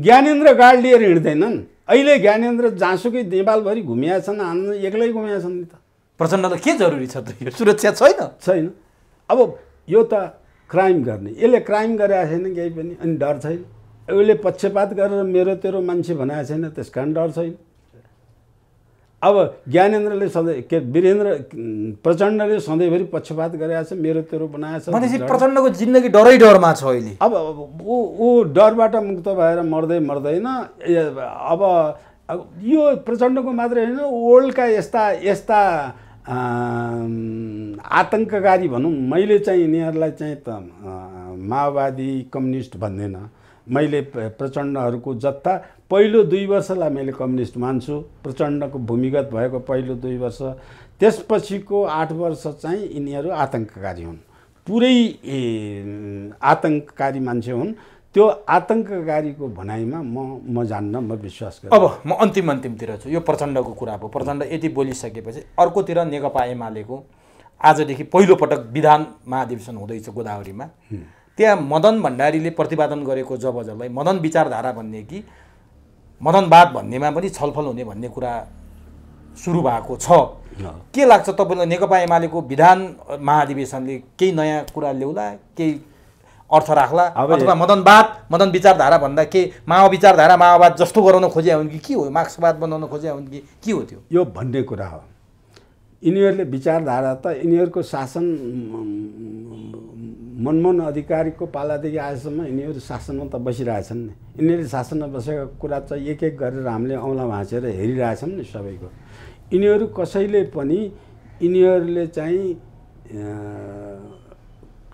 ज्ञानेन्द्र गार्ड लिएर हिँड्दैनन्। अहिले ज्ञानेन्द्र जहाँसुकै नेपालभरि घुमिया छन्, एक्लै घुमिया छन् नि त। प्रचण्डलाई के जरुरी छ त? यो सुरक्षा छैन। अब यो त क्राइम गर्ने, यसले क्राइम गरेको छैन केही पनि, अनि डर छैन। उसले पक्षपात गरेर मेरो तेरो मान्छे भनेको छैन, त्यस कारण डर छैन। अब ज्ञानेन्द्रले सधैँ प्रचण्डले सधैँभरि पक्षपात गरेको छ, मेरो तेरो बनाएको छ। भनेपछि प्रचण्डको जिन्दगी डरमा छ अहिले। अब ऊ डरबाट मुक्त भएर मर्दैन। अब यो प्रचण्डको मात्रै होइन, वर्ल्डका यस्ता आतङ्ककारी भनौँ, मैले चाहिँ यिनीहरूलाई चाहिँ त माओवादी कम्युनिस्ट भन्दैन। मैले प्रचण्डहरूको जत्था पहिलो 2 वर्षलाई मैले कम्युनिस्ट मान्छु। प्रचण्डको भूमिगत भएको पहिलो 2 वर्ष, त्यसपछिको 8 वर्ष चाहिँ यिनीहरू आतङ्ककारी हुन्, पुरै आतङ्ककारी मान्छे हुन्। त्यो आतङ्ककारीको भनाइमा म जान्न, म विश्वास गर्छु। अब म अन्तिमतिर छु। यो प्रचण्डको कुरा भयो। प्रचण्ड यति बोलिसकेपछि अर्कोतिर नेकपा एमालेको आजदेखि पहिलो पटक विधान महाधिवेशन हुँदैछ गोदावरीमा। त्यहाँ मदन भण्डारीले प्रतिपादन गरेको जबजलाई मदन विचारधारा भन्ने कि मदनवाद भन्नेमा पनि छलफल हुने भन्ने कुरा सुरु भएको छ। के लाग्छ तपाईँलाई, नेकपा एमालेको विधान महाधिवेशनले केही नयाँ कुरा ल्याउला, केही अर्थ राख्ला, अथवा मदन विचारधारा भन्दा के माओ विचारधारा माओवाद जस्तो गराउन खोजे हुन् कि के हो, मार्क्सवाद बनाउन खोजे हुन् कि के हो? त्यो यो भन्ने कुरा हो। यिनीहरूले विचारधारा त यिनीहरूको शासन मनमोहन अधिकारीको पालादेखि आजसम्म यिनीहरू शासनमा त बसिरहेछन् नि। यिनीहरूले शासनमा बसेको कुरा चाहिँ एक गरेर हामीले औँला भाँचेर हेरिरहेछन् नि सबैको। यिनीहरू कसैले पनि यिनीहरूले चाहिँ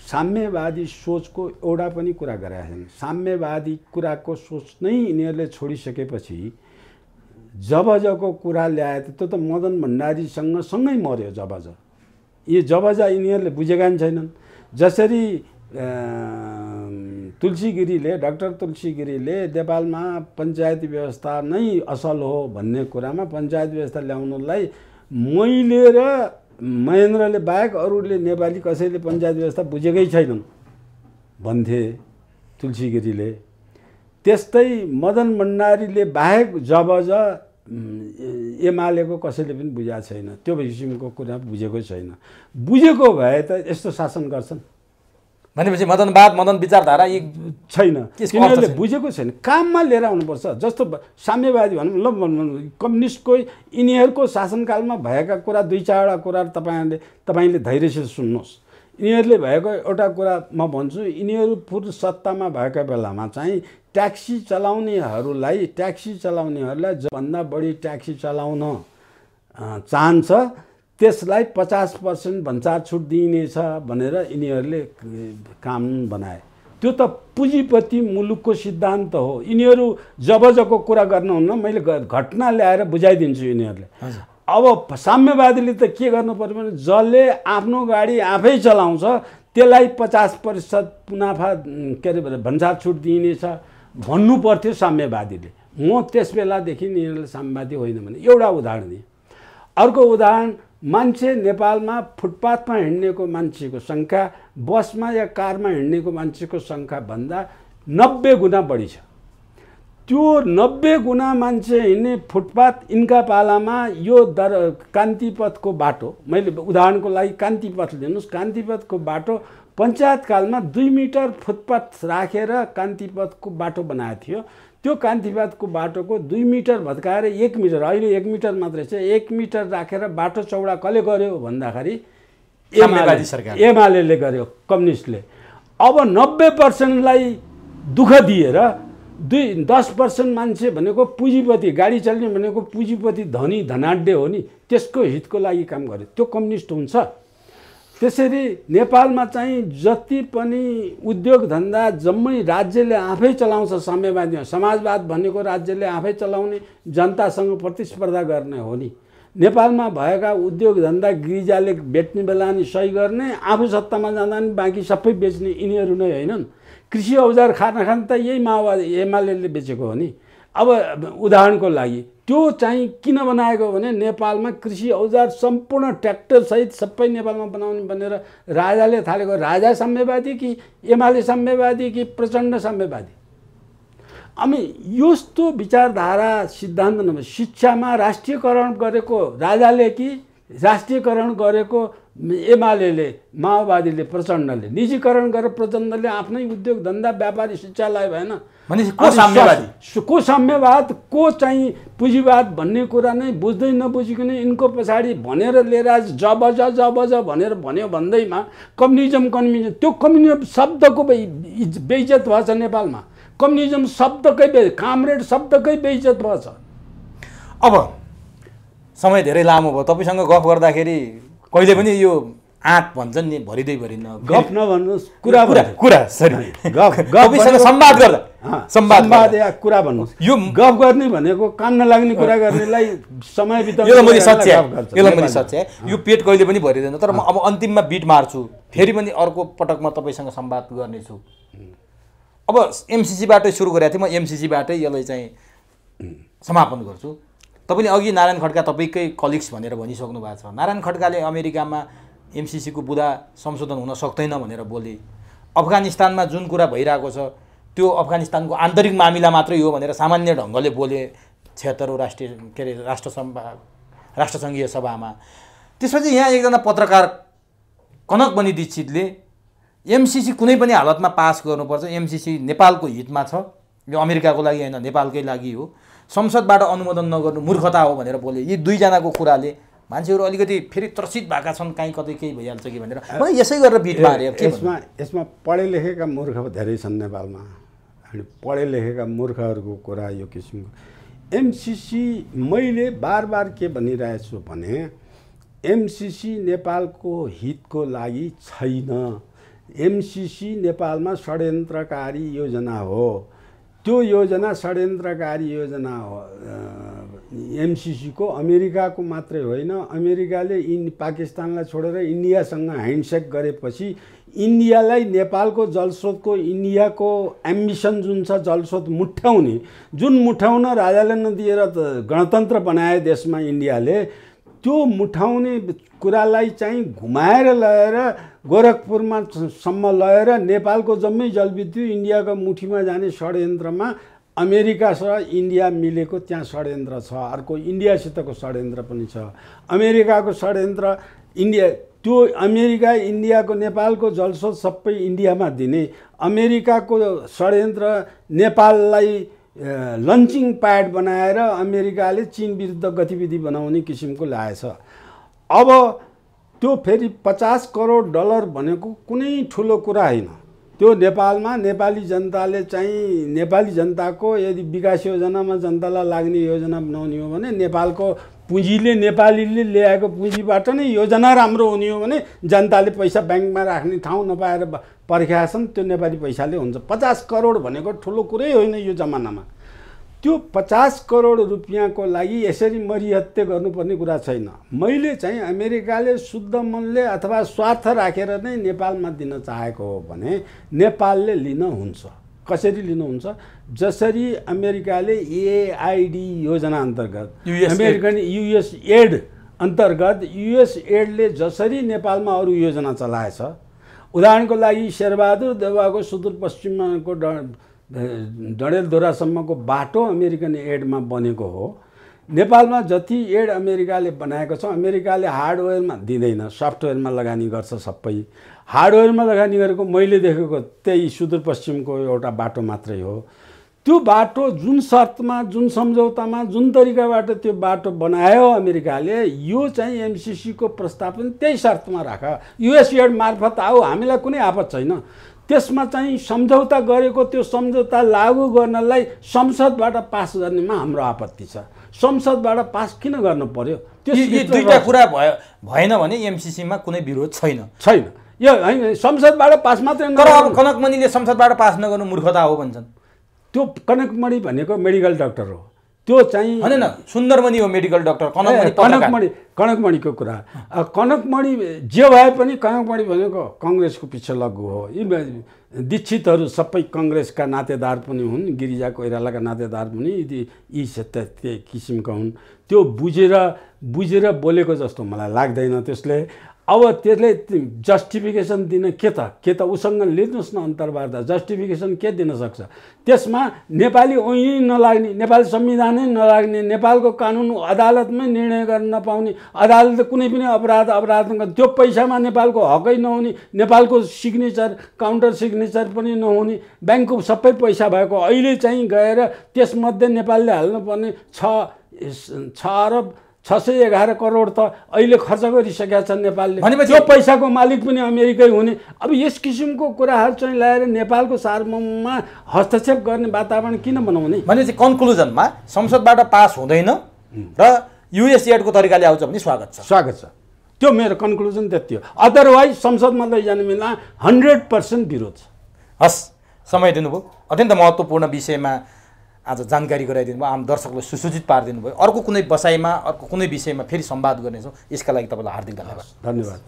साम्यवादी सोचको एउटा पनि कुरा गरेका छैन। साम्यवादी कुराको सोच नै यिनीहरूले छोडिसकेपछि जबजको कुरा ल्याए त्यो त मदन भण्डारीसँग सँगै मर्यो जबज। यो जबज यिनीहरूले बुझेका छैनन्। जसरी डाक्टर तुलसी गिरीले नेपालमा पञ्चायती व्यवस्था नै असल हो भन्ने कुरामा पञ्चायत व्यवस्था ल्याउनलाई मैले र महेन्द्रले बाहेक अरूले नेपाली कसैले पञ्चायत व्यवस्था बुझेकै छैनन् भन्थे तुलसी गिरीले। त्यस्तै मदन भण्डारीले बाहेक जबज एमालेको कसैले पनि बुझाएको छैन, त्यो किसिमको कुरा बुझेको छैन। बुझेको भए त यस्तो शासन गर्छन् भनेपछि मदनवाद मदन विचारधारा यी छैन, तिनीहरूले बुझेको छैन। काममा लिएर आउनुपर्छ। जस्तो साम्यवादी भनौँ ल, कम्युनिस्टको यिनीहरूको शासनकालमा भएका कुरा 2-4वटा कुराहरू तपाईँले धैर्यसित सुन्नुहोस्। यिनीहरूले भएको एउटा कुरा म भन्छु, यिनीहरू पूर्व सत्तामा भएका बेलामा चाहिँ ट्याक्सी चलाउनेहरूलाई भन्दा बढी ट्याक्सी चलाउन चाहन्छ त्यसलाई 50% भन्सार छुट दिइनेछ भनेर यिनीहरूले कानुन बनाए। त्यो त पुँजीपति मुलुकको सिद्धान्त हो। यिनीहरू जबजको कुरा गर्नुहुन्न, मैले घटना ल्याएर बुझाइदिन्छु यिनीहरूले। अब साम्यवादीले त के गर्नु पर्यो भने जसले आफ्नो गाडी आफै चलाउँछ त्यसलाई 50% मुनाफा के अरे भन्सार छुट दिइनेछ भन्नु पर्थ्यो साम्यवादीले। म त्यस बेलादेखि यिनीहरूले साम्यवादी होइन भने एउटा उदाहरण दिएँ। अर्को उदाहरण, मान्छे नेपालमा फुटपाथमा हिँड्नेको मान्छेको सङ्ख्या बसमा या कारमा हिँड्नेको मान्छेको सङ्ख्या भन्दा 90 गुणा बढी छ। त्यो 90 गुणा मान्छे हिँड्ने फुटपाथ यिनका पालामा यो कान्तिपथको बाटो, मैले उदाहरणको लागि कान्तिपथ लिनुहोस्, कान्तिपथको बाटो पञ्चायतकालमा 2 मिटर फुटपाथ राखेर कान्तिपथको बाटो बनाएको थियो। त्यो कान्तिपथको बाटोको 2 मिटर भत्काएर 1 मिटर, अहिले 1 मिटर मात्रै छ, 1 मिटर राखेर बाटो चौडा कसले गर्यो भन्दाखेरि एमाले गर्यो, कम्युनिस्टले। अब 90%लाई दुःख दिएर 10% मान्छे भनेको पुँजीपति, गाडी चल्ने भनेको पुँजीपति धनी धनाढ्य हो नि, त्यसको हितको लागि काम गर्यो। त्यो कम्युनिस्ट हुन्छ। त्यसरी नेपालमा चाहिँ जति पनि उद्योग धन्दा जम्मै राज्यले आफै चलाउँछ। साम्यवादीमा समाजवाद भनेको राज्यले आफै चलाउने, जनतासँग प्रतिस्पर्धा गर्ने हो नि। नेपालमा भएका उद्योग धन्दा गिरिजाले बेच्ने बेला नि सही गर्ने, आफू सत्तामा जाँदा नि बाँकी सबै बेच्ने यिनीहरू नै होइनन्। कृषि औजार खान त यही माओवादी एमाले बेचेको हो नि। अब उदाहरणको लागि त्यो चाहिँ किन बनाएको भने नेपालमा कृषि औजार सम्पूर्ण ट्र्याक्टरसहित सबै नेपालमा बनाउने भनेर राजाले थालेको। राजा साम्यवादी कि एमाले साम्यवादी कि प्रचण्ड साम्यवादी? अनि यस्तो विचारधारा सिद्धान्त नभए शिक्षामा राष्ट्रियकरण गरेको राजाले कि राष्ट्रियकरण गरेको एमाले, माओवादीले, प्रचण्डले, निजीकरण गरेर प्रचण्डले आफ्नै उद्योग धन्दा व्यापारी शिक्षालाई भएन भने को साम्यवादी? को साम्यवाद, को चाहिँ पुँजीवाद भन्ने कुरा नै बुझ्दै नबुझिकन यिनको पछाडि भनेर लिएर जबज भनेर भन्यो भन्दैमा कम्युनिजम त्यो कम्युनिजम शब्दको बेइज्जत भएछ नेपालमा। कम्युनिजम शब्दकै कामरेड शब्दकै बेइज्जत भएछ। अब समय धेरै लामो भयो, तपाईँसँग गफ गर्दाखेरि कहिले पनि यो आँट भन्छन् नि भरिँदै भरिन्न। गफ नभन्नुहोस्, कुरा सरी गफसँग संवाद गर्दा संवाद या कुरा भन्नुहोस्। यो गफ गर्ने भनेको काम नलाग्ने कुरा गर्नेलाई समय बिताउनु, यो मैले सच्याए। यो पेट कहिले पनि भरिँदैन। तर म अब अन्तिममा बिट मार्छु, फेरि पनि अर्को पटक म तपाईँसँग संवाद गर्नेछु। अब एमसिसीबाटै सुरु गरेको थिएँ, म एमसिसीबाटै यसलाई चाहिँ समापन गर्छु। तपाईँले अघि नारायण खड्का तपाईँकै कलिग्स भनेर भनिसक्नु भएको छ। नारायण खड्काले अमेरिकामा एमसिसीको बुदा संशोधन हुन सक्दैन भनेर बोले। अफगानिस्तानमा जुन कुरा भइरहेको छ त्यो अफगानिस्तानको आन्तरिक मामिला मात्रै हो भनेर सामान्य ढङ्गले बोले 76औं राष्ट्रसङ्घीय सभामा। त्यसपछि यहाँ एकजना पत्रकार कनकमणि दीक्षितले एमसिसी कुनै पनि हालतमा पास गर्नुपर्छ, एमसिसी नेपालको हितमा छ, यो अमेरिकाको लागि होइन नेपालकै लागि हो, संसदबाट अनुमोदन नगर्नु मूर्खता हो भनेर बोले। यी दुईजनाको कुराले मान्छेहरू अलिकति फेरि त्रसित भएका छन्, कहीँ कतै केही भइहाल्छ कि भनेर मलाई यसै गरेर बिट मारे। यसमा पढे लेखेका मूर्ख धेरै छन् नेपालमा, अनि पढे लेखेका मूर्खहरूको कुरा यो किसिमको। एमसिसी मैले बार के भनिरहेको छु भने एमसिसी नेपालको हितको लागि छैन। एमसिसी नेपालमा षड्यन्त्रकारी योजना हो। त्यो योजना षड्यन्त्रकारी योजना हो। एमसिसीको अमेरिकाको मात्रै होइन, अमेरिकाले पाकिस्तानलाई छोडेर इन्डियासँग ह्यान्डसेक गरेपछि इन्डियालाई नेपालको जलस्रोतको इन्डियाको एम्बिसन जुन छ जलस्रोत मुठ्याउने, जुन मुठ्याउन राजाले नदिएर गणतन्त्र बनाए देशमा इन्डियाले, त्यो मुठाउने कुरालाई चाहिँ घुमाएर लगेर गोरखपुरमा सम्म लगेर नेपालको जम्मै जलविद्युत इन्डियाको मुठीमा जाने षड्यन्त्रमा अमेरिकासँग इन्डिया मिलेको त्यहाँ षड्यन्त्र छ। अर्को इन्डियासितको षड्यन्त्र पनि छ। अमेरिकाको षड्यन्त्र इन्डिया, त्यो अमेरिका इन्डियाको नेपालको जलस्रोत सबै इन्डियामा दिने अमेरिकाको षड्यन्त्र नेपाललाई लन्चिङ प्याड बनाएर अमेरिकाले चीन विरुद्ध गतिविधि बनाउने किसिमको लागेछ। अब त्यो फेरि 50 करोड डलर भनेको कुनै ठुलो कुरा होइन। त्यो नेपालमा नेपाली जनताले चाहिँ नेपाली जनताको यदि विकास योजनामा जनतालाई लाग्ने योजना बनाउने हो भने नेपालको पुँजीले नेपालीले ल्याएको पुँजीबाट नै योजना राम्रो हुने हो भने जनताले पैसा ब्याङ्कमा राख्ने ठाउँ नपाएर पर्खेका छन्। त्यो नेपाली पैसाले हुन्छ। 50 करोड भनेको ठुलो कुरै होइन यो जमानामा। त्यो 50 करोड रुपियाँको लागि यसरी मरिहत्ते गर्नुपर्ने कुरा छैन। मैले चाहिँ अमेरिकाले शुद्ध मनले अथवा स्वार्थ राखेर नै नेपालमा दिन चाहेको हो भने नेपालले लिन हुन्छ। कसरी लिनुहुन्छ? जसरी अमेरिकाले एआइडी योजना अन्तर्गत अमेरिकन युएस एड अन्तर्गत युएस एडले जसरी नेपालमा अरू योजना चलाएछ, उदाहरणको लागि शेरबहादुर देउवाको सुदूरपश्चिमको डडेलधुरासम्मको बाटो अमेरिकन एडमा बनेको हो। नेपालमा जति एड अमेरिकाले बनाएको छ, अमेरिकाले हार्डवेयरमा दिँदैन, सफ्टवेयरमा लगानी गर्छ। सबै हार्डवेयरमा लगानी गरेको मैले देखेको त्यही सुदूरपश्चिमको एउटा बाटो मात्रै हो। त्यो बाटो जुन शर्तमा, जुन सम्झौतामा, जुन तरिकाबाट त्यो बाटो बनायो अमेरिकाले, यो चाहिँ एमसिसीको प्रस्ताव पनि त्यही शर्तमा राख। युएस एड मार्फत आऊ, हामीलाई कुनै आपत छैन। त्यसमा चाहिँ सम्झौता गरेको त्यो सम्झौता लागू गर्नलाई संसदबाट पास गर्नेमा हाम्रो आपत्ति छ। संसदबाट पास किन गर्नु पर्यो? यी दुईटा कुरा भएन भने एमसिसीमा कुनै विरोध छैन। यो होइन, संसदबाट पास मात्रै तर अब कनकमणिले संसदबाट पास नगर्नु मूर्खता हो भन्छन्। त्यो कनकमणि भनेको मेडिकल डाक्टर हो। त्यो चाहिँ होइन, सुन्दरमणि हो मेडिकल डाक्टर। कनकमणिको कुरा, कनकमणि जे भए पनि कनकमणि भनेको कङ्ग्रेसको पछि लग्गु हो। यी दीक्षितहरू सबै कङ्ग्रेसका नातेदार पनि हुन्, गिरिजा कोइरालाका नातेदार पनि यी त्यही किसिमका हुन्। त्यो बुझेर बोलेको जस्तो मलाई लाग्दैन त्यसले। अब त्यसले जस्टिफिकेसन दिन के त उसँग लिनुहोस् न अन्तर्वार्ता, जस्टिफिकेसन के दिन सक्छ? त्यसमा नेपाली ऐन नलाग्ने, नेपाली संविधानै नलाग्ने, नेपालको कानुन अदालतमै निर्णय गर्न नपाउने, अदालतले कुनै पनि अपराध त्यो पैसामा नेपालको हकै नहुने, नेपालको सिग्नेचर काउन्टर सिग्नेचर पनि नहुने, ब्याङ्कको सबै पैसा भएको अहिले चाहिँ गएर त्यसमध्ये नेपालले हाल्नुपर्ने 6 अरब 611 करोड त अहिले खर्च गरिसकेका छन् नेपालले। त्यो पैसाको मालिक पनि अमेरिकै हुने। अब यस किसिमको कुराहरू चाहिँ ल्याएर नेपालको सार्वभौममा हस्तक्षेप गर्ने वातावरण किन बनाउने? भनेपछि कन्क्लुजनमा संसदबाट पास हुँदैन र युएस एडको तरिकाले आउँछ भने स्वागत छ। त्यो मेरो कन्क्लुजन त्यति हो। अदरवाइज संसदमा लैजाने बेला 100% विरोध छ। हस्, समय दिनुभयो। अत्यन्त महत्त्वपूर्ण विषयमा आज जानकारी गराइदिनु भयो, आम दर्शकलाई सुसूचित पारिदिनु भयो। अर्को कुनै बसाइमा, अर्को कुनै विषयमा फेरि संवाद गर्नेछौँ। यसका लागि तपाईँलाई हार्दिक धन्यवाद।